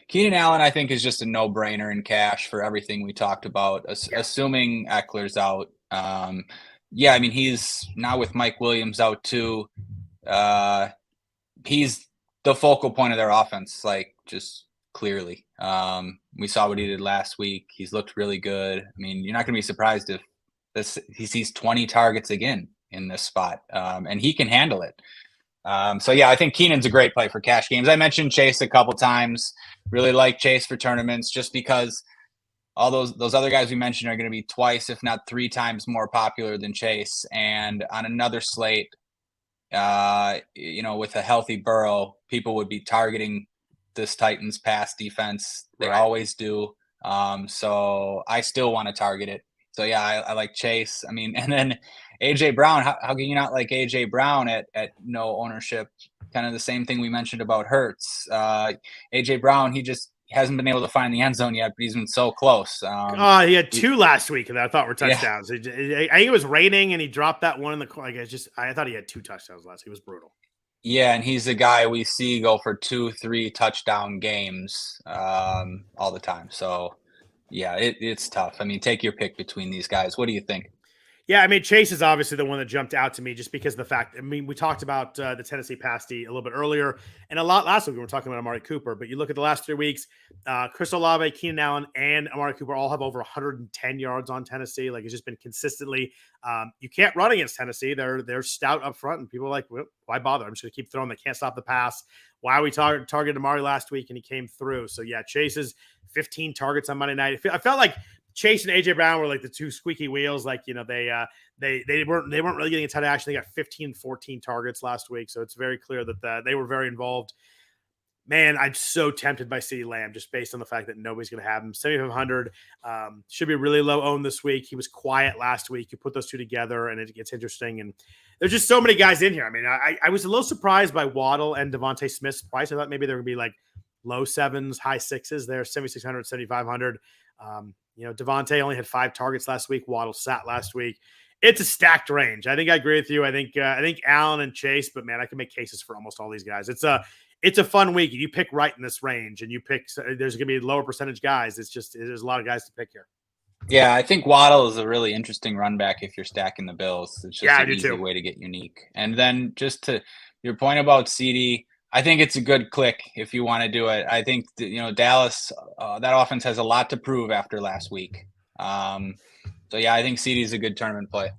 Keenan Allen, I think, is just a no-brainer in cash for everything we talked about, assuming Eckler's out. I mean, he's now with Mike Williams out too. He's the focal point of their offense, like just clearly. We saw what he did last week. He's looked really good. I mean, you're not going to be surprised if he sees 20 targets again in this spot, and he can handle it. I think Keenan's a great play for cash games. I mentioned Chase a couple times. Really like Chase for tournaments just because all those other guys we mentioned are going to be twice, if not 3 times more popular than Chase. And on another slate, with a healthy Burrow, people would be targeting this Titans pass defense. They always do. So I still want to target it. So I like Chase. I mean, and then AJ Brown, how can you not like AJ Brown at no ownership? Kind of the same thing we mentioned about Hurts. AJ Brown, hasn't been able to find the end zone yet, but he's been so close. He had 2 last week that I thought were touchdowns. I think it was raining and he dropped that one in the corner. I thought he had 2 touchdowns last. He was brutal. Yeah, and he's the guy we see go for 2-3 touchdown games all the time. So, yeah, it's tough. I mean, take your pick between these guys. What do you think? Yeah, I mean, Chase is obviously the one that jumped out to me just because of the fact. I mean, we talked about the Tennessee pasty a little bit earlier and a lot last week. We were talking about Amari Cooper, but you look at the last 3 weeks, Chris Olave, Keenan Allen, and Amari Cooper all have over 110 yards on Tennessee. Like, it's just been consistently. You can't run against Tennessee. They're stout up front, and people are like, well, why bother? I'm just going to keep throwing. They can't stop the pass. Why we targeted Amari last week and he came through? So yeah, Chase's 15 targets on Monday night. I felt like Chase and AJ Brown were like the 2 squeaky wheels. Like, they weren't really getting a ton of action. They got 15, 14 targets last week. So it's very clear that they were very involved. Man, I'm so tempted by CeeDee Lamb just based on the fact that nobody's going to have him. 7,500 should be really low owned this week. He was quiet last week. You put those 2 together and it gets interesting. And there's just so many guys in here. I mean, I was a little surprised by Waddle and Devontae Smith's price. I thought maybe there would be like low 7s, high 6s there, 7,600, 7,500. Devontae only had 5 targets last week. Waddle sat last week. It's a stacked range. I think I agree with you. I think Allen and Chase, but man, I can make cases for almost all these guys. It's a fun week. You pick right in this range, and you pick. There's going to be lower percentage guys. There's a lot of guys to pick here. Yeah, I think Waddle is a really interesting run back if you're stacking the Bills. It's just an easy way to get unique. And then just to your point about CD, I think it's a good click if you want to do it. I think Dallas, that offense has a lot to prove after last week. So yeah, I think CD is a good tournament play.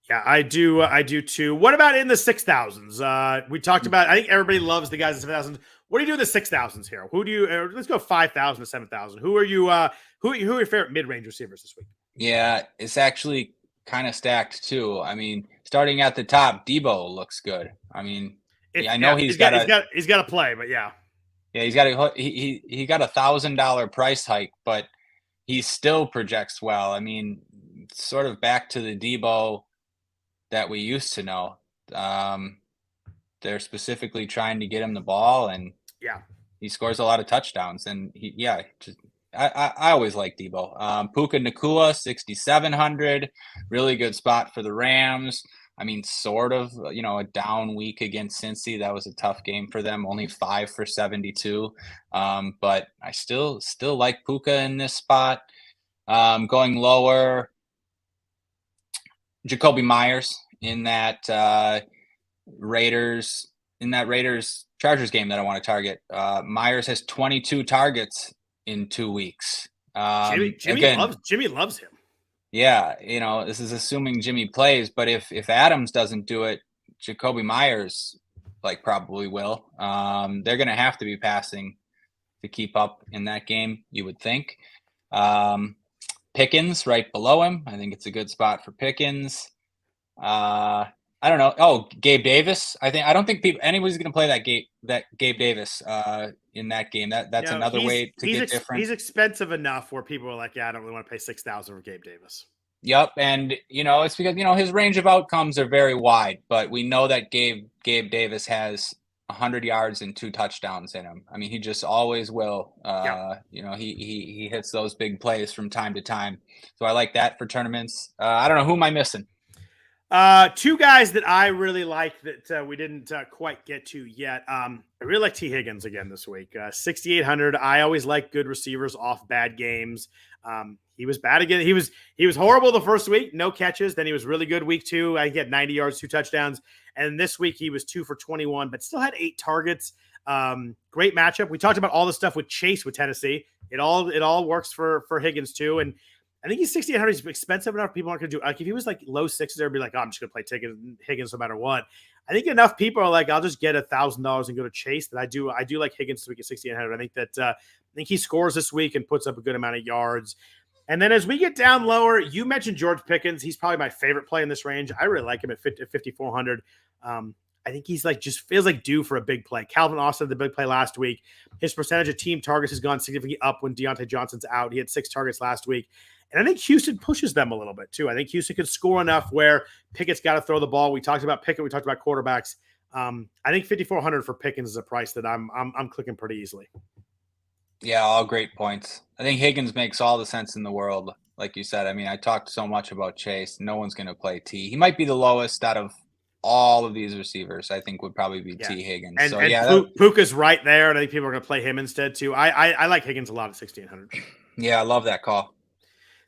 Yeah, I do too. What about in the 6,000s? We talked about. I think everybody loves the guys in 7,000s. What do you do in the 6,000s here? Who do you? Let's go 5,000 to 7,000. Who are you? Who are your favorite mid-range receivers this week? Yeah, it's actually kind of stacked too. I mean, starting at the top, Debo looks good. I mean, I know he's got to play, but yeah, he's got he got $1,000 price hike, but he still projects well. I mean, sort of back to the Debo that we used to know. They're specifically trying to get him the ball, and he scores a lot of touchdowns. And I always like Debo. Puka Nacua, 6,700, really good spot for the Rams. I mean, sort of, a down week against Cincy. That was a tough game for them. Only 5 for 72. But I still like Puka in this spot. Going lower, Jacoby Myers in that Raiders Chargers game that I want to target. Myers has 22 targets in 2 weeks. Jimmy loves him. Yeah, this is assuming Jimmy plays, but if Adams doesn't do it, Jacoby Myers probably will. They're going to have to be passing to keep up in that game, you would think. Pickens right below him. I think it's a good spot for Pickens. I don't know. Oh, Gabe Davis. I don't think anybody's going to play that Gabe Davis in that game. That's another way to get different. He's expensive enough where people are like, yeah, I don't really want to pay $6,000 for Gabe Davis. Yep, and it's because his range of outcomes are very wide, but we know that Gabe Davis has 100 yards and 2 touchdowns in him. I mean, he just always will. He hits those big plays from time to time. So I like that for tournaments. I don't know, who am I missing? 2 guys that I really like that we didn't quite get to yet. I really like T. Higgins again this week. 6,800. I always like good receivers off bad games. He was bad again. He was horrible the first week, no catches. Then he was really good week 2. I get 90 yards, 2 touchdowns. And this week he was 2 for 21, but still had 8 targets. Great matchup. We talked about all the stuff with Chase with Tennessee. It all works for Higgins too. And I think he's 6,800. He's expensive enough. People aren't going to do if he was low 6s, they'd be like, oh, I'm just going to play Higgins no matter what. I think enough people are like, I'll just get $1,000 and go to Chase. That I do like Higgins this week at 6,800. I think he scores this week and puts up a good amount of yards. And then as we get down lower, you mentioned George Pickens. He's probably my favorite play in this range. I really like him at 5,400. I think he's just feels like due for a big play. Calvin Austin had the big play last week. His percentage of team targets has gone significantly up when Deontay Johnson's out. He had 6 targets last week. And I think Houston pushes them a little bit too. I think Houston could score enough where Pickett's got to throw the ball. We talked about Pickett. We talked about quarterbacks. I think 5,400 for Pickens is a price that I'm clicking pretty easily. Yeah, all great points. I think Higgins makes all the sense in the world. Like you said, I mean, I talked so much about Chase. No one's going to play T. He might be the lowest out of all of these receivers. I think would probably be Yeah. T Higgins. And So and yeah, Puka's right there, and I think people are going to play him instead too. I like Higgins a lot at 6,800. yeah, I love that call.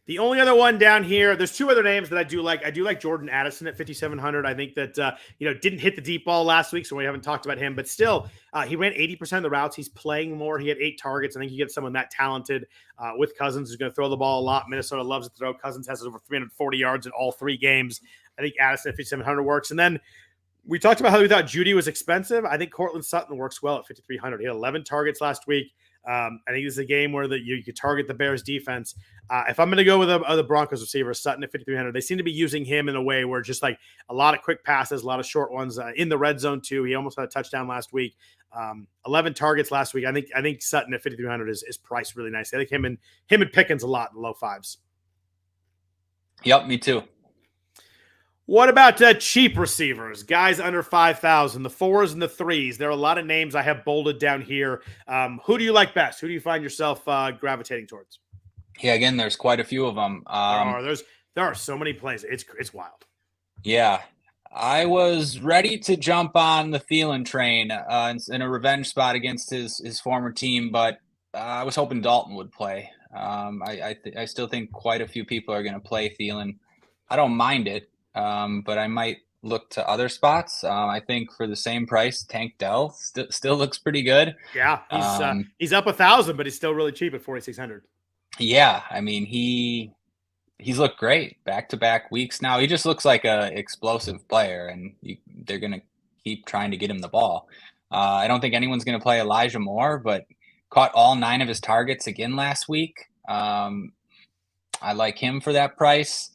The only other one down here, there's two other names that I do like. I do like Jordan Addison at 5,700. I think that didn't hit the deep ball last week, so we haven't talked about him. But still, he ran 80% of the routes. He's playing more. He had 8 targets. I think you get someone that talented with Cousins who's going to throw the ball a lot. Minnesota loves to throw. Cousins has over 340 yards in all 3 games. I think Addison at 5,700 works. And then we talked about how we thought Judy was expensive. I think Cortland Sutton works well at 5,300. He had 11 targets last week. I think this is a game where you could target the Bears defense. If I'm going to go with the Broncos receiver, Sutton at 5,300, they seem to be using him in a way where just like a lot of quick passes, a lot of short ones in the red zone too. He almost had a touchdown last week. 11 targets last week. I think Sutton at 5,300 is priced really nice. I think him and Pickens a lot in the low 5s. Yep, me too. What about cheap receivers, guys under 5,000, the 4s and the 3s? There are a lot of names I have bolded down here. Who do you like best? Who do you find yourself gravitating towards? Yeah, again, there's quite a few of them. There are so many plays. It's wild. Yeah, I was ready to jump on the Thielen train in a revenge spot against his former team, but I was hoping Dalton would play. I still think quite a few people are going to play Thielen. I don't mind it. But I might look to other spots. I think for the same price, Tank Dell still looks pretty good. Yeah, he's up 1,000, but he's still really cheap at 4,600. Yeah, I mean he's looked great back-to-back weeks now. He just looks like a explosive player, and they're gonna keep trying to get him the ball. I don't think anyone's gonna play Elijah Moore, but caught all 9 of his targets again last week. I like him for that price.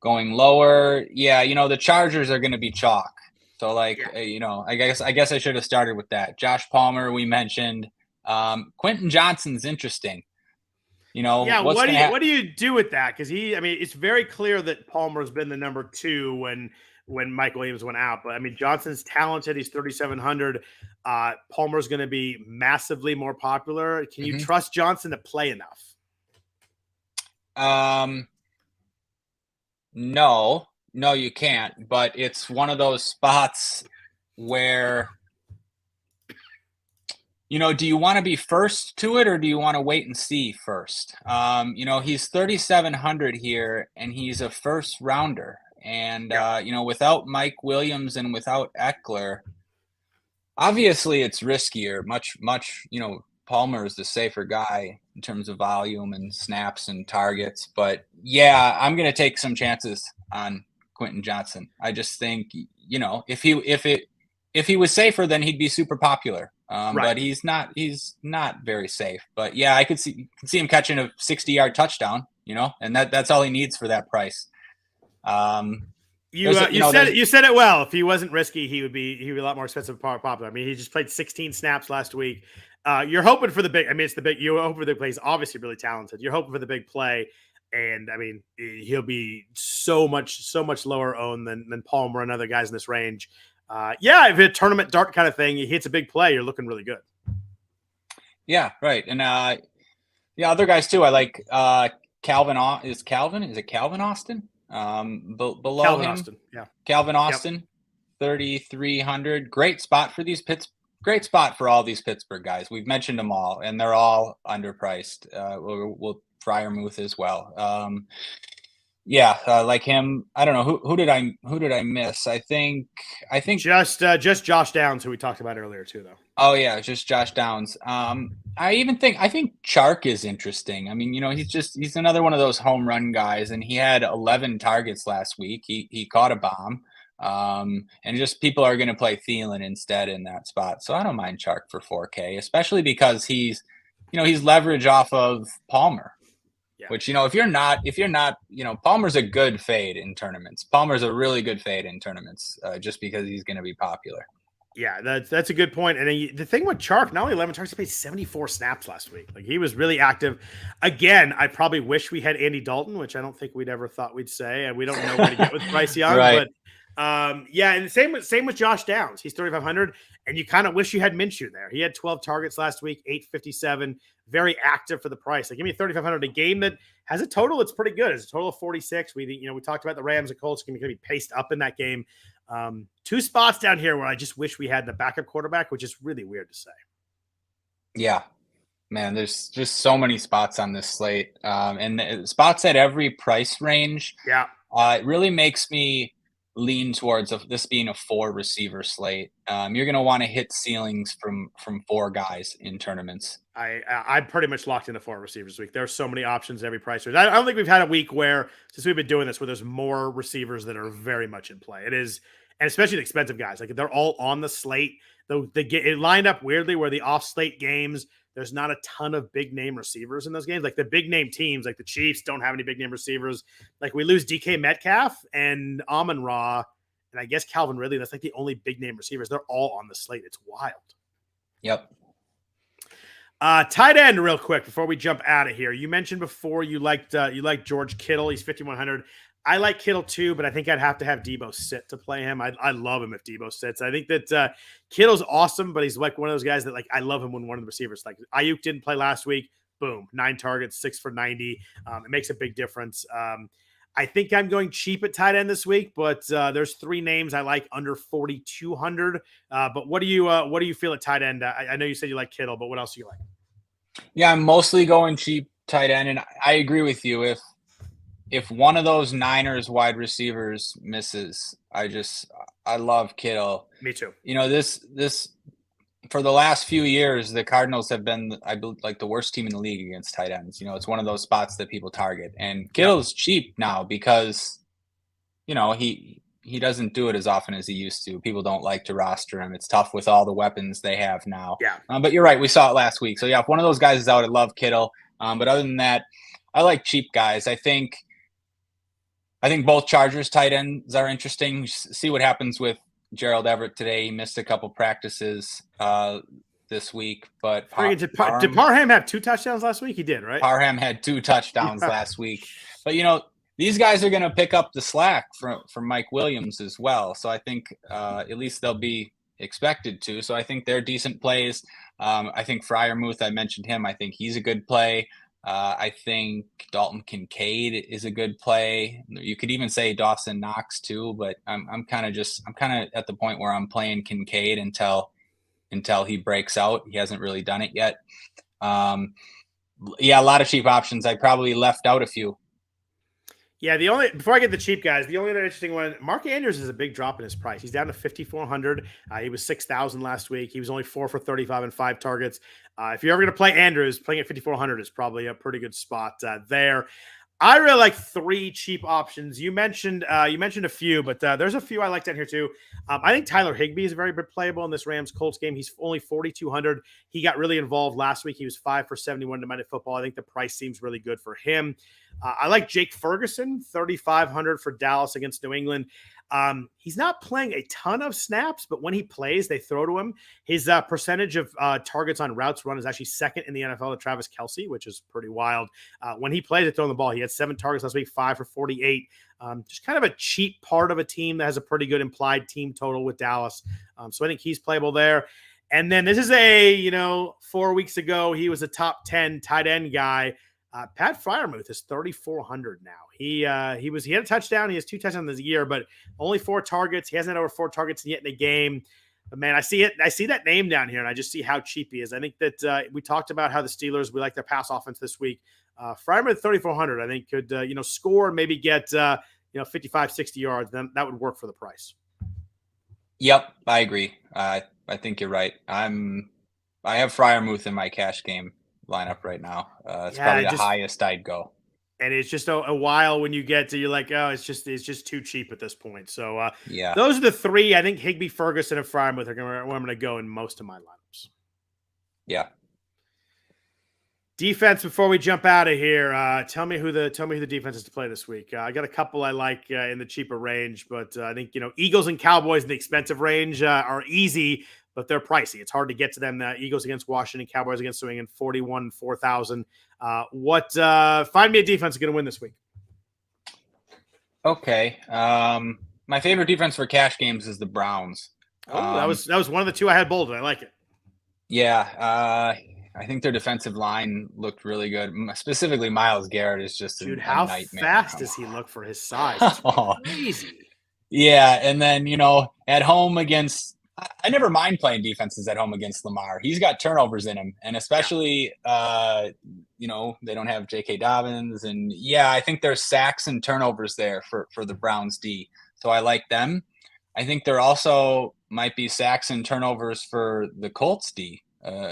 Going lower, yeah, the Chargers are going to be chalk. So, I guess I should have started with that. Josh Palmer, we mentioned. Quentin Johnson's interesting. What do you do with that? Because it's very clear that Palmer's been the number 2 when Mike Williams went out. But Johnson's talented. He's 3,700. Palmer's going to be massively more popular. Can you trust Johnson to play enough? No, you can't. But it's one of those spots where, do you want to be first to it or do you want to wait and see first? He's 3,700 here and he's a first rounder. And, without Mike Williams and without Eckler, obviously it's riskier, much, Palmer is the safer guy in terms of volume and snaps and targets. But yeah, I'm going to take some chances on Quentin Johnson. I just think, if he was safer, then he'd be super popular. Right. But he's not very safe. But yeah, I could see him catching a 60-yard touchdown, and that's all he needs for that price. You said it well. If he wasn't risky, he would be a lot more expensive and popular. He just played 16 snaps last week. You're hoping for the big. It's the big. You're hoping for the big play. He's obviously really talented. You're hoping for the big play, and he'll be so much lower owned than Palmer and other guys in this range. If it's a tournament dart kind of thing, he hits a big play, you're looking really good. Yeah, right. And other guys too. I like Calvin. Is it Calvin Austin? Below Calvin him, Austin. Yeah, Calvin Austin, 3,300. Great spot for these Great spot for all these Pittsburgh guys. We've mentioned them all, and they're all underpriced. We'll Fryermuth as well. Like him. I don't know who did I miss? I think just Josh Downs, who we talked about earlier too, though. Oh yeah, just Josh Downs. I think Chark is interesting. He's another one of those home run guys, and he had 11 targets last week. He caught a bomb. And just people are going to play Thielen instead in that spot. So I don't mind Chark for 4K, especially because he's leverage off of Palmer, which, if you're not, Palmer's a good fade in tournaments. Palmer's a really good fade in tournaments, just because he's going to be popular. Yeah, that's a good point. And the thing with Chark, not only 11 targets, he played 74 snaps last week. He was really active. Again, I probably wish we had Andy Dalton, which I don't think we'd ever thought we'd say. And we don't know where to get with Bryce Young, right. But and same with Josh Downs. He's 3,500, and you kind of wish you had Minshew there. He had 12 targets last week, 857. very active for the price. Like, give me 3,500, a game that has a total that's pretty good. It's a total of 46. We talked about the Rams and Colts going to be paced up in that game. Two spots down here where I just wish we had the backup quarterback, which is really weird to say. Yeah, man, there's just so many spots on this slate, and spots at every price range. Yeah. It really makes me lean towards this being a 4 receiver slate. You're going to want to hit ceilings from 4 guys in tournaments. I'm pretty much locked into 4 receivers this week. There are so many options at every price range. I don't think we've had a week where, since we've been doing this, where there's more receivers that are very much in play. It is, and especially the expensive guys. Like, they're all on the slate. It lined up weirdly where the off-slate games, there's not a ton of big-name receivers in those games. Like, the big-name teams, like the Chiefs, don't have any big-name receivers. Like, we lose DK Metcalf and Amon-Ra, and I guess Calvin Ridley. That's like the only big-name receivers. They're all on the slate. It's wild. Yep. Tight end, real quick, before we jump out of here. You mentioned before you liked George Kittle. He's 5,100. I like Kittle too, but I think I'd have to have Debo sit to play him. I love him if Debo sits. I think that Kittle's awesome, but he's like one of those guys that, like, I love him when one of the receivers, like Ayuk didn't play last week. Boom, 9 targets, 6 for 90. It makes a big difference. I think I'm going cheap at tight end this week, but there's 3 names I like under 4,200. But what do you feel at tight end? I know you said you like Kittle, but what else do you like? Yeah, I'm mostly going cheap tight end, and I agree with you. If one of those Niners wide receivers misses, I love Kittle. Me too. This for the last few years, the Cardinals have been, I believe, like the worst team in the league against tight ends. It's one of those spots that people target, and Kittle's cheap now because, he doesn't do it as often as he used to. People don't like to roster him. It's tough with all the weapons they have now. Yeah. But you're right. We saw it last week. So yeah, if one of those guys is out, I love Kittle. But other than that, I like cheap guys. I think both Chargers tight ends are interesting. See what happens with Gerald Everett today. He missed a couple practices this week, but did Parham have 2 touchdowns last week? He did, right? Parham had 2 touchdowns last week. But these guys are going to pick up the slack from Mike Williams as well. So I think at least they'll be expected to. So I think they're decent plays. I think Freiermuth, I mentioned him. I think he's a good play. I think Dalton Kincaid is a good play. You could even say Dawson Knox too, but I'm kind of at the point where I'm playing Kincaid until he breaks out. He hasn't really done it yet. A lot of cheap options. I probably left out a few. Yeah, before I get the cheap guys, the only other interesting one, Mark Andrews is a big drop in his price. He's down to 5,400. He was 6,000 last week. He was only 4 for 35 and 5 targets. If you're ever going to play Andrews, playing at 5,400 is probably a pretty good spot there. I really like 3 cheap options. You mentioned a few, but there's a few I like down here too. I think Tyler Higbee is very playable in this Rams-Colts game. He's only 4,200. He got really involved last week. He was 5 for 71 to Monday Football. I think the price seems really good for him. I like Jake Ferguson, 3,500 for Dallas against New England. He's not playing a ton of snaps, but when he plays, they throw to him. His percentage of targets on routes run is actually second in the NFL to Travis Kelce, which is pretty wild. When he plays, they throw the ball. He had 7 targets last week, 5 for 48. Just kind of a cheap part of a team that has a pretty good implied team total with Dallas. So I think he's playable there. And then this is 4 weeks ago, he was a top 10 tight end guy. Pat Freiermuth is 3,400 now. He had a touchdown. He has 2 touchdowns this year, but only 4 targets. He hasn't had over 4 targets yet in a game. But man, I see that name down here, and I just see how cheap he is. I think that we talked about how the Steelers, we like their pass offense this week. Freiermuth 3,400, I think could score and maybe get 55, 60 yards. Then that would work for the price. Yep, I agree. I think you're right. I have Freiermuth in my cash game lineup right now. It's probably the highest I'd go. And it's just a while when you get to, you're like, oh, it's just too cheap at this point. So those are the 3. I think Higbee, Ferguson, and Freiermuth are where I'm going to go in most of my lineups. Yeah. Defense before we jump out of here. Tell me who the defense is to play this week. I got a couple I like in the cheaper range, but I think Eagles and Cowboys in the expensive range are easy, but they're pricey. It's hard to get to them. Eagles against Washington, Cowboys against New England, 41, 4,000. Find me a defense that's going to win this week. Okay. My favorite defense for cash games is the Browns. That was one of the 2 I had bolded. I like it. Yeah. I think their defensive line looked really good. Specifically, Myles Garrett is just Dude, a how nightmare. fast does he look for his size? It's Oh, crazy. yeah, and then at home against, I never mind playing defenses at home against Lamar. He's got turnovers in him, and especially they don't have J.K. Dobbins, and I think there's sacks and turnovers there for the Browns D. So I like them. I think there also might be sacks and turnovers for the Colts D.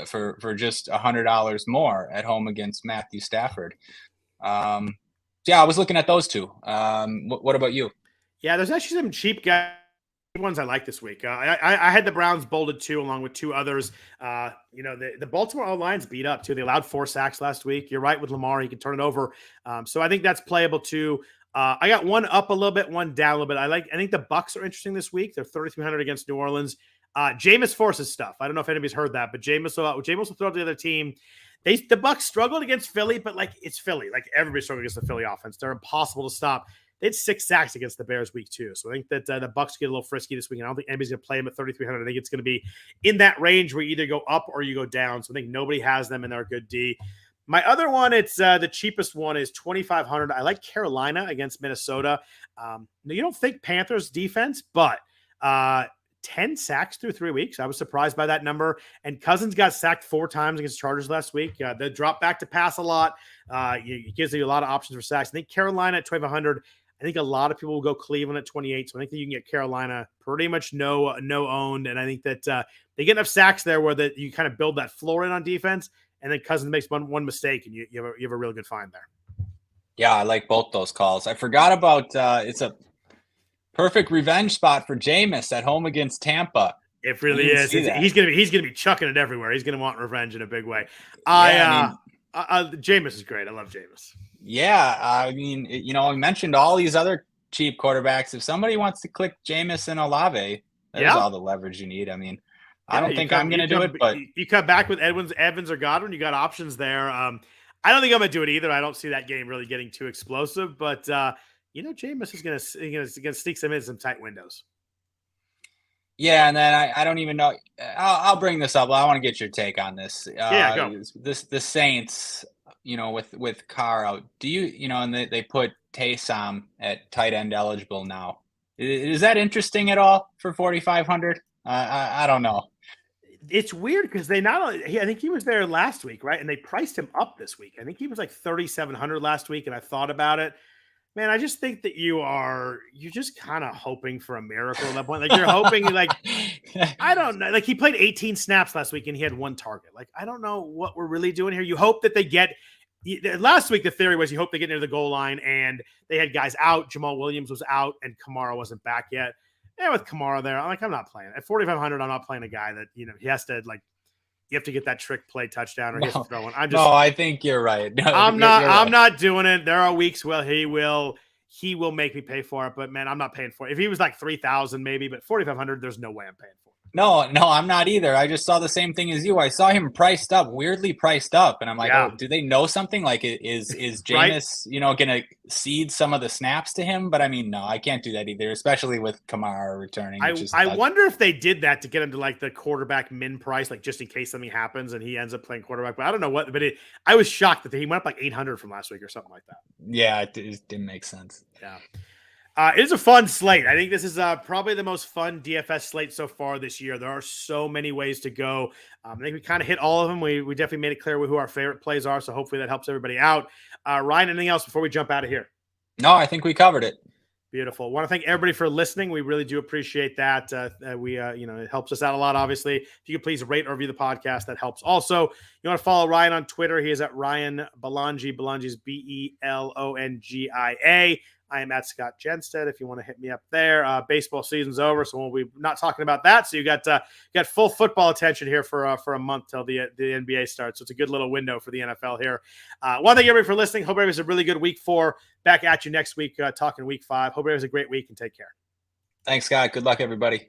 For just $100 more at home against Matthew Stafford. I was looking at those two. What about you? Yeah, there's actually some cheap ones I like this week. I had the Browns bolded too, along with two others. The Baltimore line's beat up too. They allowed 4 sacks last week. You're right with Lamar; he can turn it over. So I think that's playable too. I got one up a little bit, one down a little bit. I think the Bucs are interesting this week. They're 3,300 against New Orleans. Jameis forces stuff. I don't know if anybody's heard that, but Jameis will throw to the other team. The Bucs struggled against Philly, but it's Philly. Everybody struggled against the Philly offense. They're impossible to stop. They had 6 sacks against the Bears week 2. So I think that the Bucs get a little frisky this week. And I don't think anybody's going to play them at 3,300. I think it's going to be in that range where you either go up or you go down. So I think nobody has them and they're a good D. My other one, it's the cheapest one, is 2,500. I like Carolina against Minnesota. You don't think Panthers defense, but 10 sacks through 3 weeks. I was surprised by that number. And Cousins got sacked 4 times against Chargers last week. They drop back to pass a lot. It gives you a lot of options for sacks. I think Carolina at 2,500. I think a lot of people will go Cleveland at 28. So I think that you can get Carolina pretty much no owned. And I think that they get enough sacks there where that you kind of build that floor in on defense. And then Cousins makes one mistake and you have a real good find there. Yeah, I like both those calls. I forgot about it's a perfect revenge spot for Jameis at home against Tampa. It really is. He's gonna be chucking it everywhere. He's gonna want revenge in a big way. Jameis is great. I love Jameis. Yeah, I mean, we mentioned all these other cheap quarterbacks. If somebody wants to click Jameis and Olave, there's all the leverage you need. I mean, I don't think I'm going to do it, but you come back with Evans or Godwin. You got options there. I don't think I'm going to do it either. I don't see that game really getting too explosive, but Jameis is going to sneak some in some tight windows. Yeah, and then I don't even know. I'll bring this up. I want to get your take on this. Go. The Saints, with Carr out. Do you, and they put Taysom at tight end eligible now. Is that interesting at all for 4,500? I don't know. It's weird because I think he was there last week, right? And they priced him up this week. I think he was like 3,700 last week, and I thought about it. Man, I just think that you're just kind of hoping for a miracle at that point. You're hoping, I don't know. He played 18 snaps last week and he had 1 target. I don't know what we're really doing here. You hope that they get last week. The theory was you hope they get near the goal line and they had guys out. Jamal Williams was out and Kamara wasn't back yet. And with Kamara there, I'm not playing at 4,500. I'm not playing a guy that, he has to you have to get that trick play touchdown or he has to throw one. I think you're right. No, I'm not doing it. There are weeks where he will make me pay for it, but man, I'm not paying for it. If he was 3,000 maybe, but 4,500, there's no way I'm paying for it. No, I'm not either. I just saw the same thing as you. I saw him weirdly priced up, and I'm like, oh, do they know something? Is Jameis, going to cede some of the snaps to him? But I mean, no, I can't do that either, especially with Kamara returning. I wonder if they did that to get him to the quarterback min price, just in case something happens and he ends up playing quarterback. But I don't know what. But I was shocked that he went up 800 from last week or something like that. Yeah, it didn't make sense. Yeah. It is a fun slate. I think this is probably the most fun DFS slate so far this year. There are so many ways to go. I think we kind of hit all of them. We definitely made it clear who our favorite plays are, so hopefully that helps everybody out. Ryan, anything else before we jump out of here? No, I think we covered it. Beautiful. Want to thank everybody for listening. We really do appreciate that. It helps us out a lot, obviously. If you could please rate or review the podcast, that helps. Also, you want to follow Ryan on Twitter. He is at Ryan Belongia. Belongia is Belongia. I am at Scott Jenstad if you want to hit me up there. Baseball season's over, so we'll be not talking about that. So you got full football attention here for a month till the NBA starts. So it's a good little window for the NFL here. Want to thank everybody for listening. Hope everybody's a really good week 4. Back at you next week talking week 5. Hope everybody's a great week and take care. Thanks, Scott. Good luck, everybody.